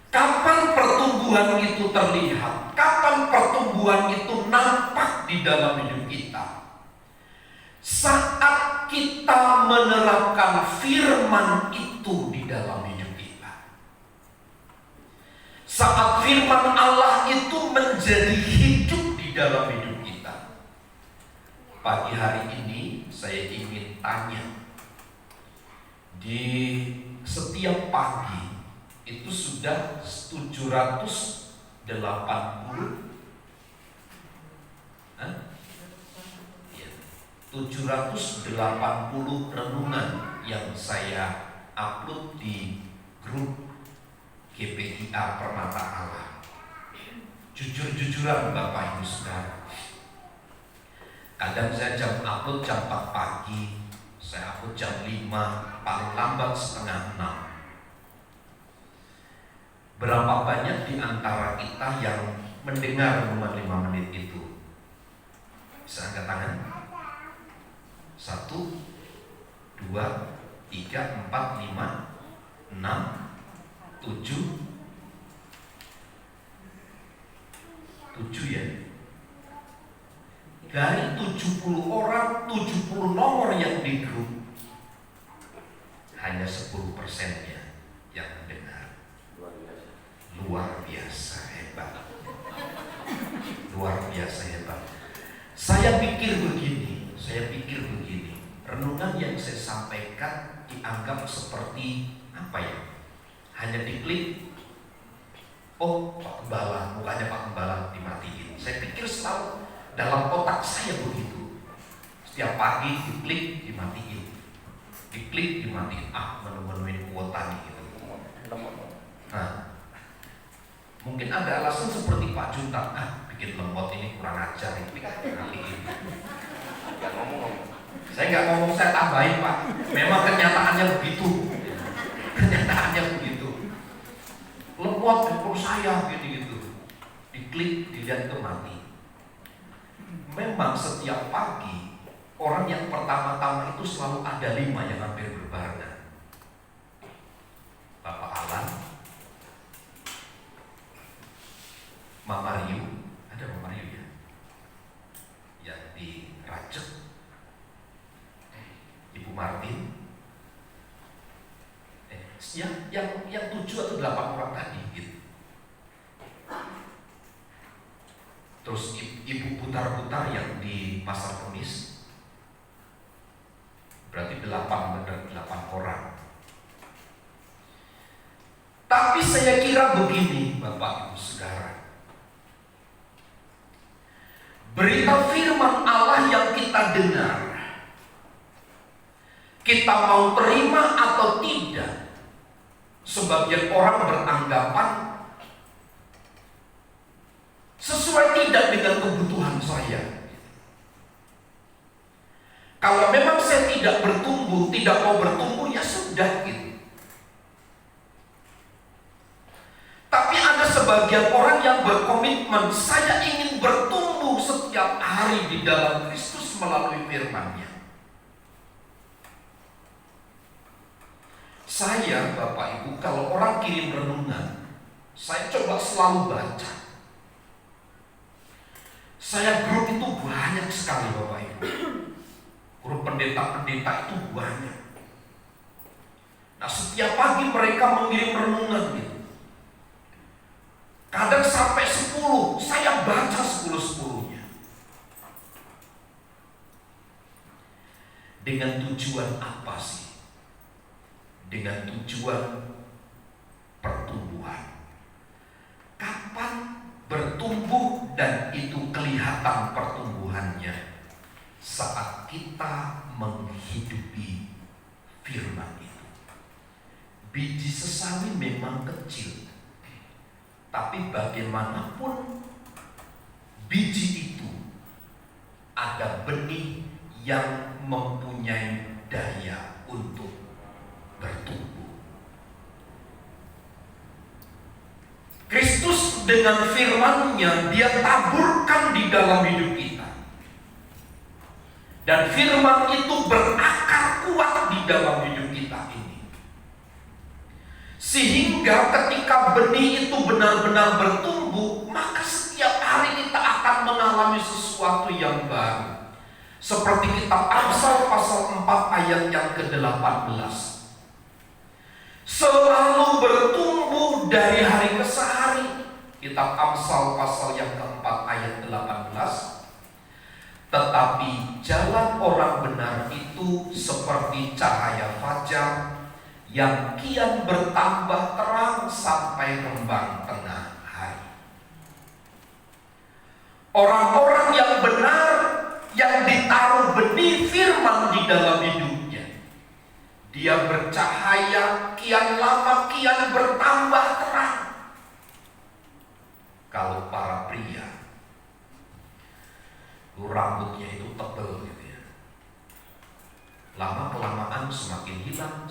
Kapan pertumbuhan itu terlihat? Kapan pertumbuhan itu nampak di dalam hidup kita? Saat kita menerapkan firman itu di dalam hidup kita. Saat firman Allah itu menjadi hidup di dalam hidup kita. Pagi hari ini saya ingin tanya, di setiap pagi itu sudah 780 renungan yang saya upload di grup GPIA Permata Allah. Jujur-jujuran Bapak Ibu Saudara, kadang saya upload jam 4 pagi, saya upload jam 5, paling lambat setengah 6. Berapa banyak di antara kita yang mendengar renungan 5 menit itu? Bisa angkat tangan? 1, 2, 3, 4, 5, 6, 7 ya. Dari 70 orang, 70 nomor yang di grup, hanya 10%-nya yang mendengar. Luar biasa hebat. Luar biasa hebat. Saya pikir begini, renungan yang saya sampaikan dianggap seperti apa ya? Hanya diklik, oh Pak Gembala, mukanya Pak Gembala dimatiin. Saya pikir selalu dalam otak saya begitu. Setiap pagi diklik, dimatiin. Diklik, dimatiin. Menu-menuin kuota nih gitu. Nah, mungkin ada alasan seperti Pak Junta, bikin lemot ini kurang ajar, dimatiin. Gak ngomong. Saya nggak ngomong, saya tambahin Pak. Memang kenyataannya begitu. Lemot handphone saya gitu. Diklik, dilihat itu mati. Memang setiap pagi orang yang pertama-tama itu selalu ada 5 yang hampir berbarengan. Bapak Alan, Mama Riu, ada Mama Riu ya? Yang di Racek, Ibu Martin, yang 7 atau 8 orang tadi gitu. Terus Ibu putar-putar yang di Pasar Kemis, berarti 8 orang. Tapi saya kira begini Bapak Ibu Saudara, berita firman Allah yang kita dengar, kita mau terima atau tidak, Sebagian orang beranggapan sesuai tidak dengan kebutuhan saya. Kalau memang saya tidak bertumbuh, tidak mau bertumbuh, ya sudah gitu. Tapi ada sebagian orang yang berkomitmen, saya ingin bertumbuh setiap hari di dalam Kristus melalui firman-Nya. Saya, Bapak Ibu, kalau orang kirim renungan, saya coba selalu baca. Saya grup itu banyak sekali, Bapak Ibu. Grup pendeta-pendeta itu banyak. Nah, setiap pagi mereka mengirim renungan gitu. Kadang sampai 10, saya baca 10-10-nya. Dengan tujuan apa sih? Dengan tujuan pertumbuhan. Kapan bertumbuh dan itu kelihatan pertumbuhannya? Saat kita menghidupi firman itu. Biji sesawi memang kecil, tapi bagaimanapun biji itu ada benih yang mempunyai daya untuk bertumbuh. Kristus dengan firman-Nya Dia taburkan di dalam hidup kita. Dan firman itu berakar kuat di dalam hidup kita ini. Sehingga ketika benih itu benar-benar bertumbuh, maka setiap hari kita akan mengalami sesuatu yang baru. Seperti kitab Amsal pasal 4 ayat yang ke-18. Selalu bertumbuh dari hari ke hari. Kitab Amsal pasal yang ke-4 ayat 18. Tetapi jalan orang benar itu seperti cahaya fajar yang kian bertambah terang sampai rembang tengah hari. Orang-orang yang benar, yang ditaruh benih firman di dalam hidupnya, dia bercahaya kian lama kian bertambah terang. Kalau para pria, rambutnya itu tebal gitu ya, lama kelamaan semakin hilang,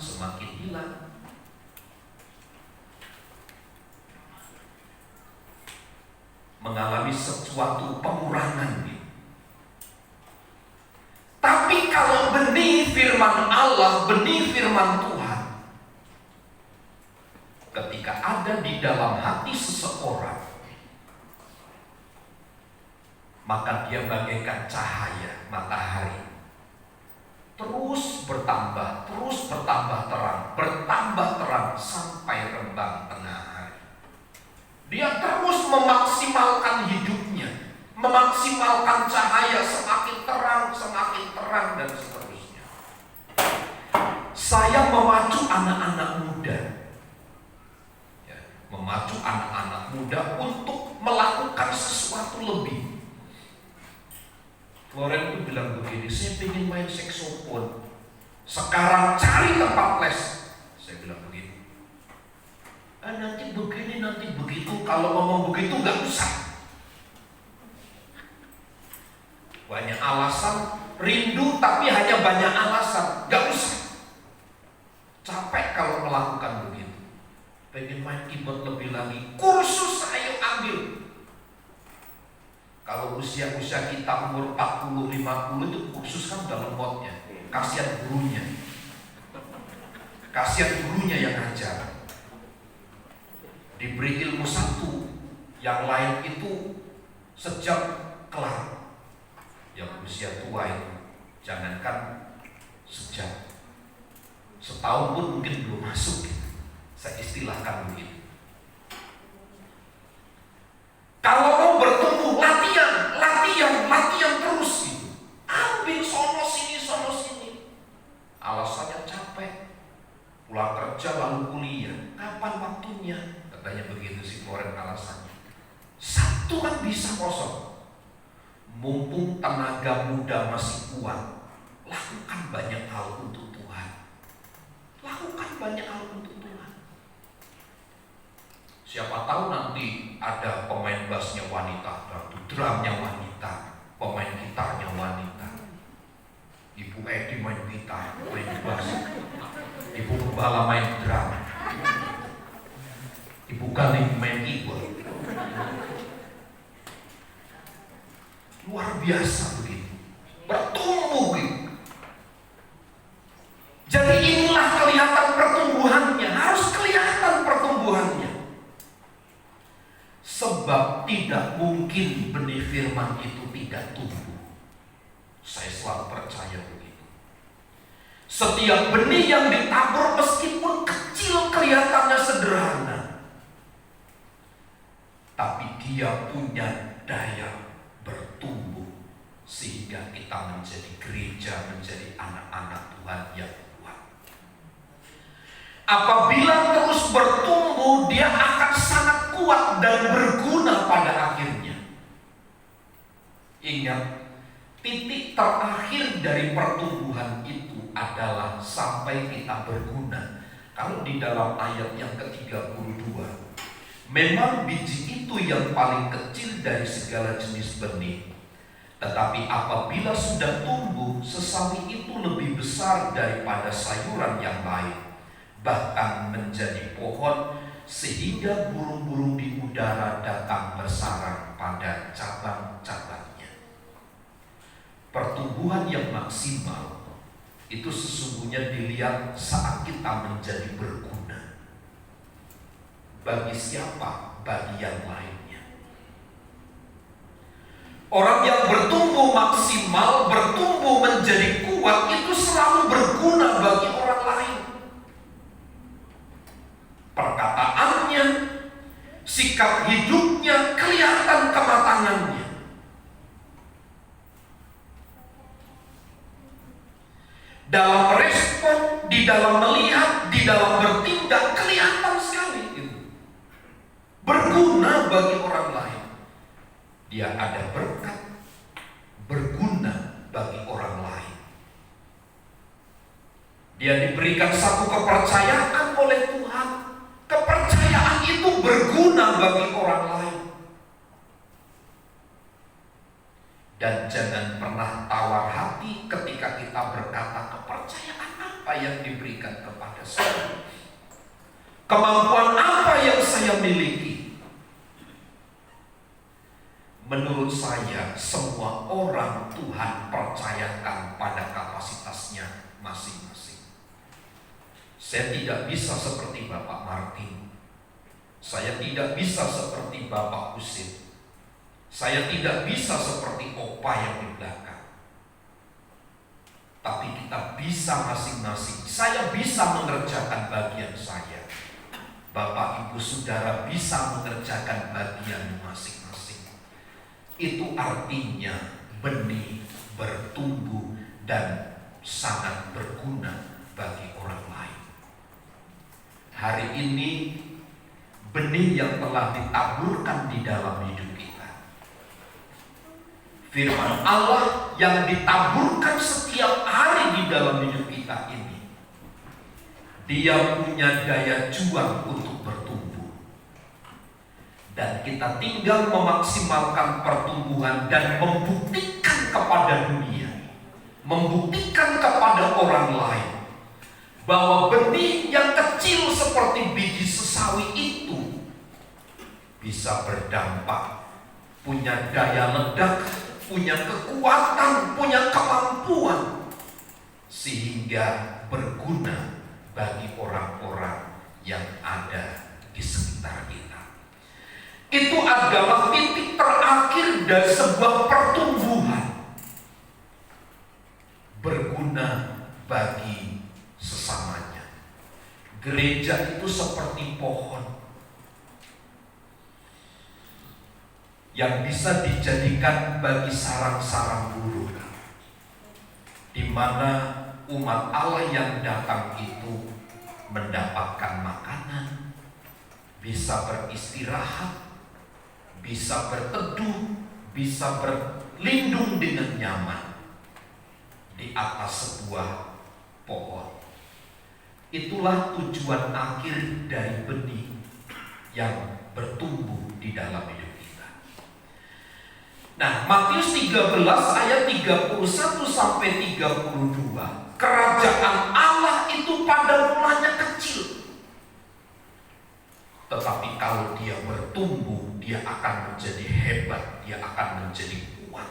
mengalami sesuatu pengurangan gitu. Tapi kalau benih firman Allah, benih firman Tuhan, ketika ada di dalam hati seseorang, maka dia bagaikan cahaya matahari, terus bertambah terang sampai rembang tengah hari. Dia terus memaksimalkan hidupnya, memaksimalkan cahaya, semakin terang dan seterusnya. Saya memacu anak-anak muda, untuk melakukan sesuatu lebih. Loren itu bilang begini, saya ingin main saksofon, sekarang cari tempat les. Saya bilang begini, nanti begini, nanti begitu. Kalau ngomong begitu gak usah. Banyak alasan, rindu tapi hanya banyak alasan, gak usah. Capek kalau melakukan begitu. Pengen main keyboard lebih lagi, kursus ayo ambil. Kalau usia-usia kita umur 40-50 itu kursus kan udah lemotnya. Kasihan gurunya yang ngajar. Diberi ilmu satu, yang lain itu sejam kelar. Yang usia tua itu jangankan sejam, setahun pun mungkin belum masuk. Saya istilahkan begitu. Kalau mau bertumbuh, latihan terus gitu. Ambil sono sini. Alasannya capek, pulang kerja lalu kuliah, kapan waktunya? Katanya begitu si Loren alasannya. Sabtu kan bisa kosong. Mumpung tenaga muda masih kuat, lakukan banyak hal untuk Tuhan. Siapa tahu nanti ada pemain bassnya wanita, drumnya wanita, pemain gitarnya wanita. Ibu Edi main gitar, main bass. Ibu Kepala main drum. Ibu Galing main keyboard. Luar biasa begitu. Bertumbuh gitu. Jadi inilah kelihatan pertumbuhannya. Harus kelihatan pertumbuhannya. Sebab tidak mungkin benih firman itu tidak tumbuh. Saya selalu percaya begitu. Setiap benih yang ditabur meskipun kecil kelihatannya sederhana, tapi dia punya daya bertumbuh sehingga kita menjadi gereja, menjadi anak-anak Tuhan yang kuat. Apabila terus bertumbuh, dia akan sangat kuat dan berguna pada akhirnya. Ingat, titik terakhir dari pertumbuhan itu adalah sampai kita berguna. Kalau di dalam ayat yang ke-32, memang biji itu yang paling kecil dari segala jenis benih. Tetapi apabila sudah tumbuh, sesawi itu lebih besar daripada sayuran yang lain, bahkan menjadi pohon, sehingga burung-burung di udara datang bersarang pada cabang-cabangnya. Pertumbuhan yang maksimal itu sesungguhnya dilihat saat kita menjadi berguna. Bagi siapa? Bagi yang lainnya. Orang yang bertumbuh maksimal, bertumbuh menjadi kuat, itu selalu berguna bagi orang lain. Perkataannya, sikap hidupnya, kelihatan kematangannya. Dalam respon, di dalam melihat, di dalam bertindak, kelihatan sekali itu. Berguna bagi orang lain. Dia ada berkat, berguna bagi orang lain. Dia diberikan satu kepercayaan oleh Tuhan. Kepercayaan itu berguna bagi orang lain. Dan jangan pernah tawar hati ketika kita berkata, kepercayaan apa yang diberikan kepada saya? Kemampuan apa yang saya miliki? Menurut saya, semua orang Tuhan percayakan pada kapasitasnya masing-masing. Saya tidak bisa seperti Bapak Martin. Saya tidak bisa seperti Bapak Husin. Saya tidak bisa seperti Opa yang di belakang. Tapi kita bisa masing-masing. Saya bisa mengerjakan bagian saya. Bapak, Ibu, Saudara bisa mengerjakan bagian masing-masing. Itu artinya benih bertumbuh dan sangat berguna bagi orang lain. Hari ini benih yang telah ditaburkan di dalam hidup kita, firman Allah yang ditaburkan setiap hari di dalam hidup kita ini, dia punya daya juang untuk bertumbuh. Dan kita tinggal memaksimalkan pertumbuhan dan membuktikan kepada dunia, membuktikan kepada orang lain bahwa benih yang kecil seperti biji sesawi itu bisa berdampak, punya daya ledak, punya kekuatan, punya kemampuan, sehingga berguna bagi orang-orang yang ada di sekitar kita. Itu adalah titik terakhir dari sebuah pertumbuhan, berguna bagi sesamanya. Gereja itu seperti pohon yang bisa dijadikan bagi sarang-sarang burung, di mana umat Allah yang datang itu mendapatkan makanan, bisa beristirahat, bisa berteduh, bisa berlindung dengan nyaman di atas sebuah pohon. Itulah tujuan akhir dari benih. yang bertumbuh di dalam hidup kita. Nah, Matius 13 ayat 31 sampai 32. Kerajaan Allah itu pada mulanya kecil, tetapi kalau dia bertumbuh, dia akan menjadi hebat, dia akan menjadi kuat.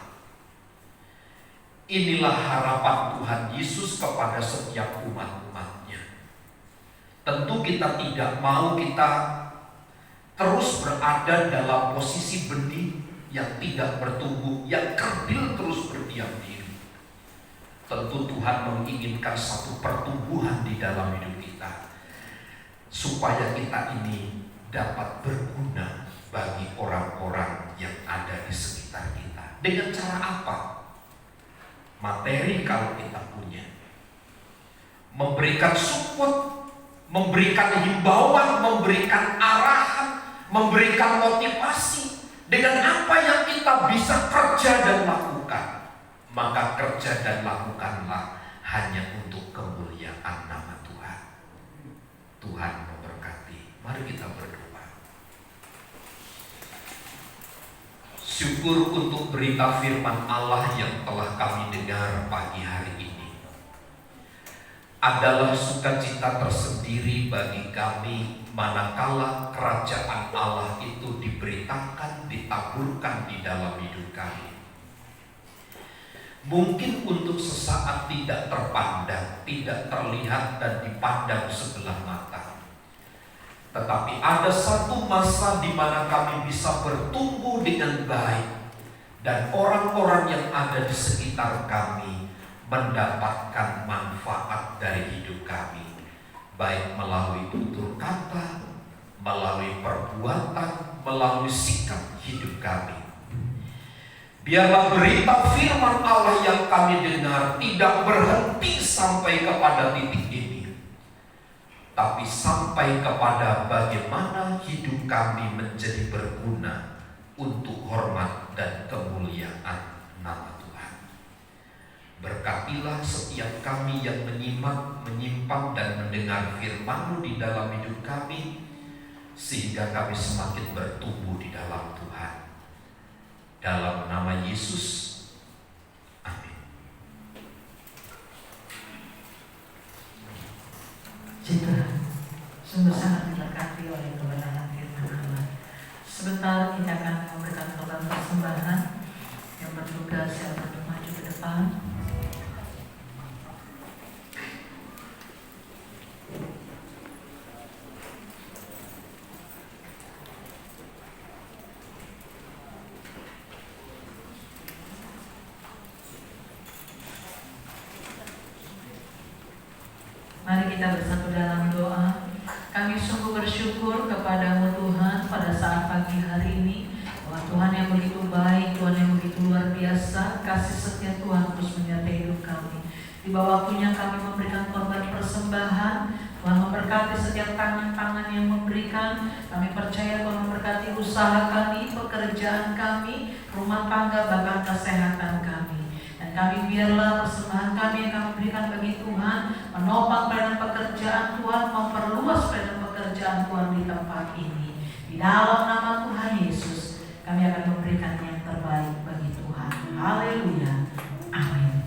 Inilah harapan Tuhan Yesus kepada setiap umat-umatnya. Tentu kita tidak mau kita terus berada dalam posisi benih yang tidak bertumbuh, yang kerdil terus berdiam diri. Tentu Tuhan menginginkan satu pertumbuhan di dalam hidup kita, supaya kita ini dapat berguna bagi orang-orang yang ada di sekitar kita. Dengan cara apa? Materi kalau kita punya, memberikan support, memberikan himbauan, memberikan arahan, memberikan motivasi. Dengan apa yang kita bisa kerja dan lakukan, maka kerja dan lakukanlah hanya untuk kemuliaan nama Tuhan. Tuhan memberkati. Mari kita berdoa. Syukur untuk berita firman Allah yang telah kami dengar pagi hari ini. Adalah sukacita tersendiri bagi kami manakala kerajaan Allah itu diberitakan, ditaburkan di dalam hidup kami. Mungkin untuk sesaat tidak terpandang, tidak terlihat dan dipandang sebelah mata. Tetapi ada satu masa di mana kami bisa bertumbuh dengan baik, dan orang-orang yang ada di sekitar kami mendapatkan manfaat dari hidup kami, baik melalui tutur kata, melalui perbuatan, melalui sikap hidup kami. Biarlah berita firman Allah yang kami dengar tidak berhenti sampai kepada titik ini, tapi sampai kepada bagaimana hidup kami menjadi berguna untuk hormat dan kemuliaan nama Tuhan. Berkatilah setiap kami yang menyimak, menyimpan dan mendengar firman-Mu di dalam hidup kami, sehingga kami semakin bertumbuh di dalam Tuhan. Dalam nama Yesus, amin. Citra, sungguh sangat diberkati oleh kebenaran firman Allah. Sebentar kita akan memberikan korban persembahan. Yang bertugas siapa untuk maju ke depan. Mari kita bersatu dalam doa. Kami sungguh bersyukur kepadamu Tuhan pada saat pagi hari ini, bahwa Tuhan yang begitu baik, Tuhan yang begitu luar biasa, kasih setia Tuhan terus menyertai hidup kami. Di bawah waktunya kami memberikan korban persembahan. Tuhan memberkati setiap tangan-tangan yang memberikan. Kami percaya Tuhan memberkati usaha kami, pekerjaan kami, rumah tangga, bahkan kesehatan kami. Dan kami biarlah persembahan kami yang kami berikan bagi Tuhan menopang pelayanan pekerjaan Tuhan, memperluas pelayanan pekerjaan Tuhan di tempat ini. Di dalam nama Tuhan Yesus, kami akan memberikan yang terbaik bagi Tuhan. Haleluya. Amin. Amen.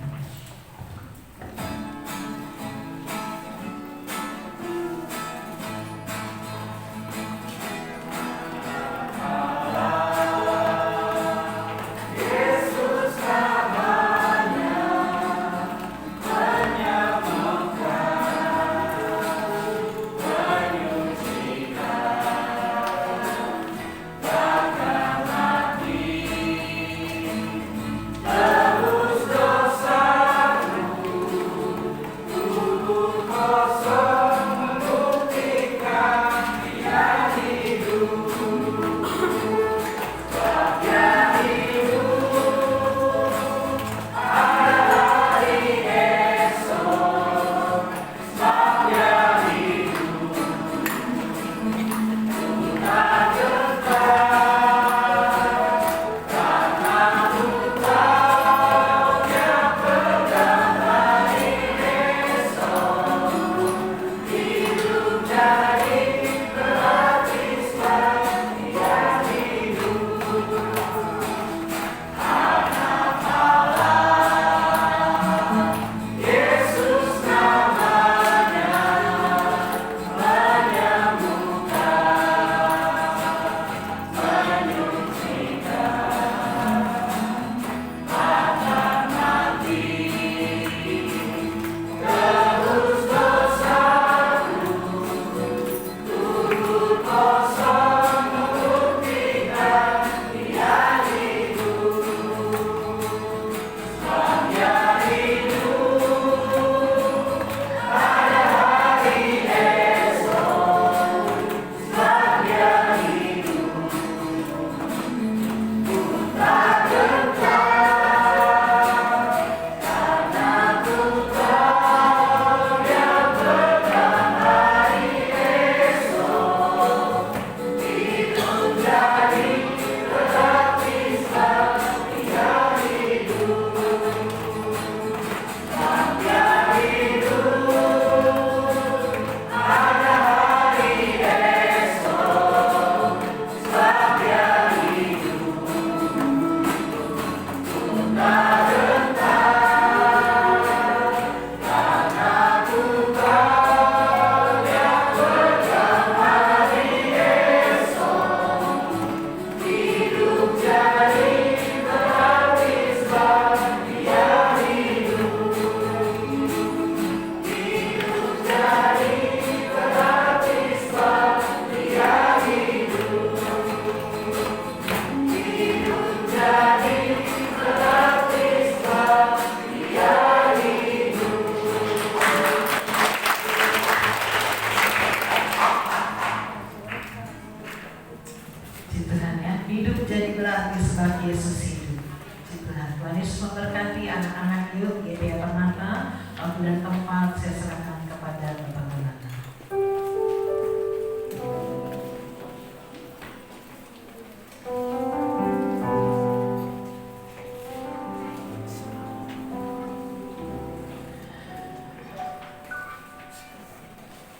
dan tempat saya serahkan kepada Bapak Nana.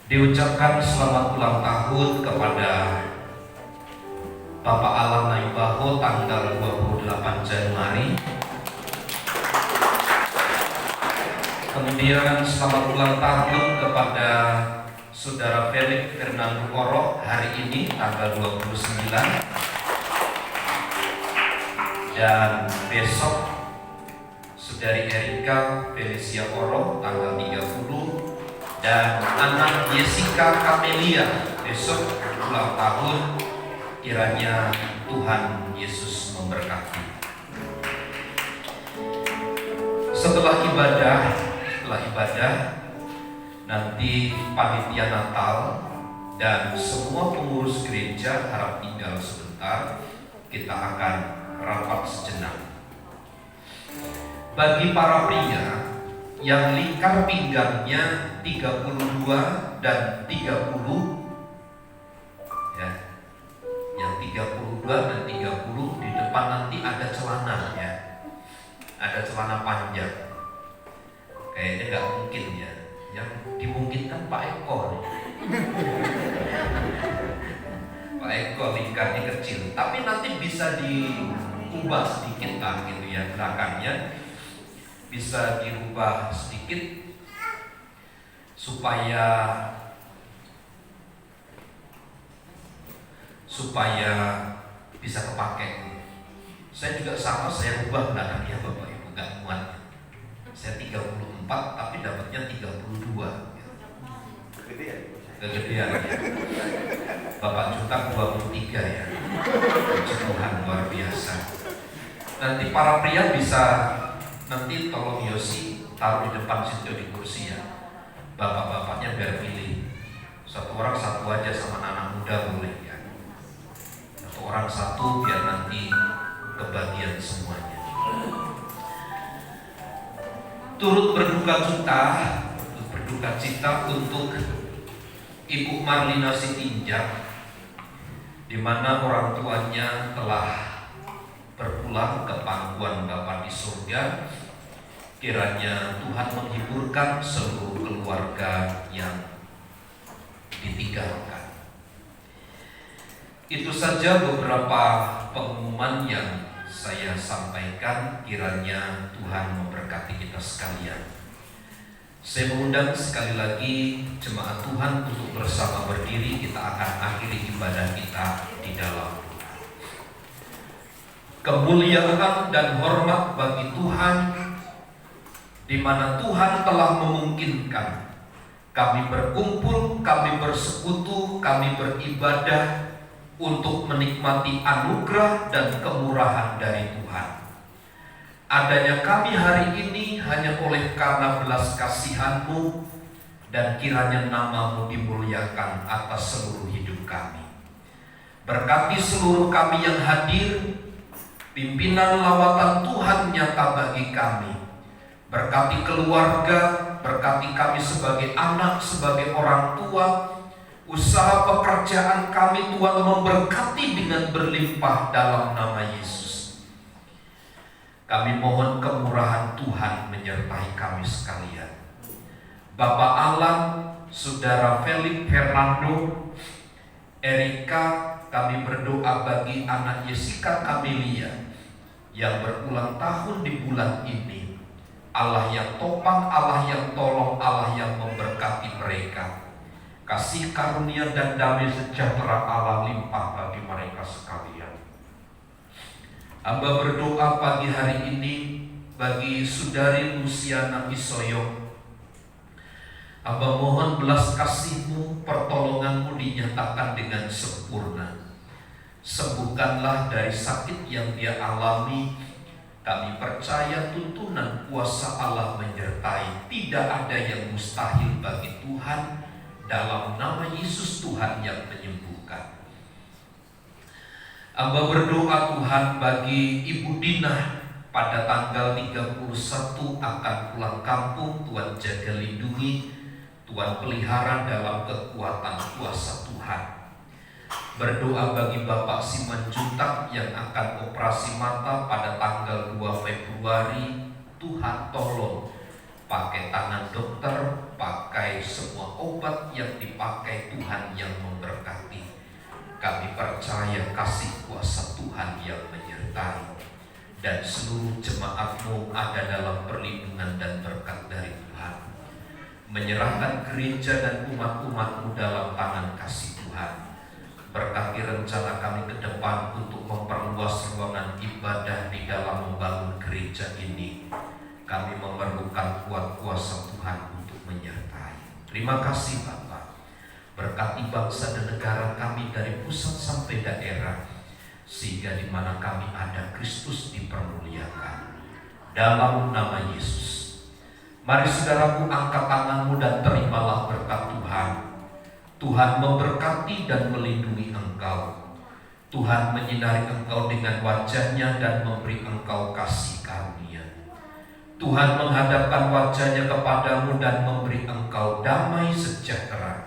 Diucapkan selamat ulang tahun kepada Bapak Alan Naibaho tanggal 28 Januari. Kemudian selamat ulang tahun kepada Saudara Felix Fernando Oro hari ini tanggal 29. Dan besok Saudari Erika Felicia Oro tanggal 30. Dan anak Jessica Camelia besok ulang tahun. Kiranya Tuhan Yesus memberkati. Setelah ibadah nanti panitia Natal dan semua pengurus gereja harap tinggal sebentar. Kita akan rapat sejenak. Bagi para pria yang lingkar pinggangnya 32 dan 30, ya, yang 32 dan 30 di depan nanti ada celana, ya, ada celana panjang. Kayaknya nggak mungkin, ya, yang dimungkinkan Pak Eko nih. Pak Eko lingkarnya kecil, tapi nanti bisa diubah sedikit lah gitu ya, belakangnya bisa dirubah sedikit supaya bisa kepake. Saya juga sama, saya ubah belakangnya Bapak Ibu, nggak muat. Saya 34 tapi dapatnya 32. Kegedean ya. Bapak Jutang 23 ya. Puji Tuhan, luar biasa. Nanti para pria bisa, nanti tolong Yosi taruh di depan situ di kursi ya. Bapak-bapaknya biar pilih. Satu orang satu aja, sama anak muda boleh ya. Satu orang satu biar nanti kebagian semuanya. Turut berduka cita untuk Ibu Marlina Sitinjak, di mana orang tuanya telah berpulang ke pangkuan Bapa di surga. Kiranya Tuhan menghiburkan seluruh keluarga yang ditinggalkan. Itu saja beberapa pengumuman yang saya sampaikan. Kiranya Tuhan memberkati kita sekalian. Saya mengundang sekali lagi jemaat Tuhan untuk bersama berdiri. Kita akan akhiri ibadah kita di dalam Tuhan. Kemuliaan dan hormat bagi Tuhan, di mana Tuhan telah memungkinkan kami berkumpul, kami bersekutu, kami beribadah untuk menikmati anugerah dan kemurahan dari Tuhan. Adanya kami hari ini hanya oleh karena belas kasihan-Mu, dan kiranya nama-Mu dimuliakan atas seluruh hidup kami. Berkati seluruh kami yang hadir, pimpinan lawatan Tuhan nyata bagi kami. Berkati keluarga, berkati kami sebagai anak, sebagai orang tua, usaha pekerjaan kami Tuhan memberkati dengan berlimpah dalam nama Yesus. Kami mohon kemurahan Tuhan menyertai kami sekalian. Bapak Alan, Saudara Felix Fernando, Erika, kami berdoa bagi anak Jessica Camelia yang berulang tahun di bulan ini. Allah yang topang, Allah yang tolong, Allah yang memberkati mereka. Kasih karunia dan damai sejahtera Allah limpah bagi mereka sekalian. Hamba berdoa pagi hari ini bagi Saudari Luciana Isoyo. Hamba mohon belas kasih-Mu, pertolongan-Mu dinyatakan dengan sempurna. Sembuhkanlah dari sakit yang dia alami. Kami percaya tuntunan kuasa Allah menyertai. Tidak ada yang mustahil bagi Tuhan. Dalam nama Yesus Tuhan yang menyembuhkan. Hamba berdoa Tuhan bagi Ibu Dina pada tanggal 31 akan pulang kampung. Tuhan jaga lindungi, Tuhan pelihara dalam kekuatan kuasa Tuhan. Berdoa bagi Bapak Simanjuntak yang akan operasi mata pada tanggal 2 Februari. Tuhan tolong pakai tangan dokter, pakai semua obat yang dipakai Tuhan yang memberkati. Kami percaya kasih kuasa Tuhan yang menyertai, dan seluruh jemaat-Mu ada dalam perlindungan dan berkat dari Tuhan. Menyerahkan gereja dan umat-umat-Mu dalam tangan kasih Tuhan. Berkati rencana kami ke depan untuk memperluas ruangan ibadah di dalam membangun gereja ini. Kami memerlukan kuat kuasa Tuhan untuk menyertai. Terima kasih Bapak. Berkati bangsa dan negara kami dari pusat sampai daerah, sehingga di mana kami ada Kristus dipermuliakan. Dalam nama Yesus. Mari saudaraku, angkat tanganmu dan terimalah berkat Tuhan. Tuhan memberkati dan melindungi engkau. Tuhan menyinari engkau dengan wajah-Nya dan memberi engkau kasih karunia. Tuhan menghadapkan wajah-Nya kepadamu dan memberi engkau damai sejahtera.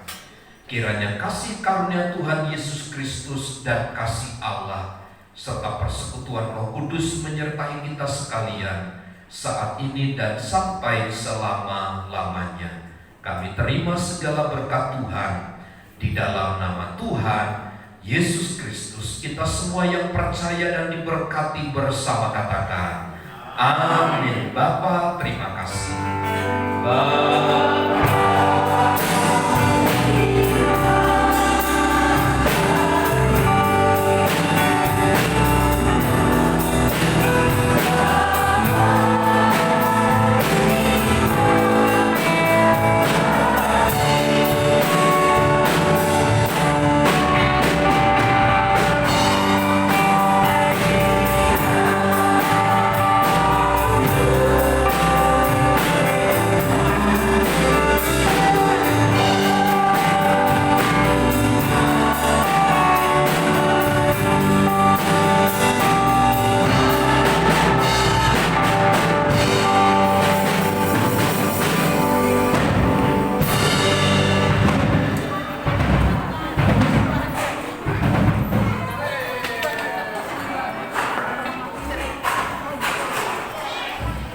Kiranya kasih karunia Tuhan Yesus Kristus dan kasih Allah serta persekutuan Roh Kudus menyertai kita sekalian saat ini dan sampai selama-lamanya. Kami terima segala berkat Tuhan di dalam nama Tuhan Yesus Kristus. Kita semua yang percaya dan diberkati bersama katakan amin. Bapa, terima kasih.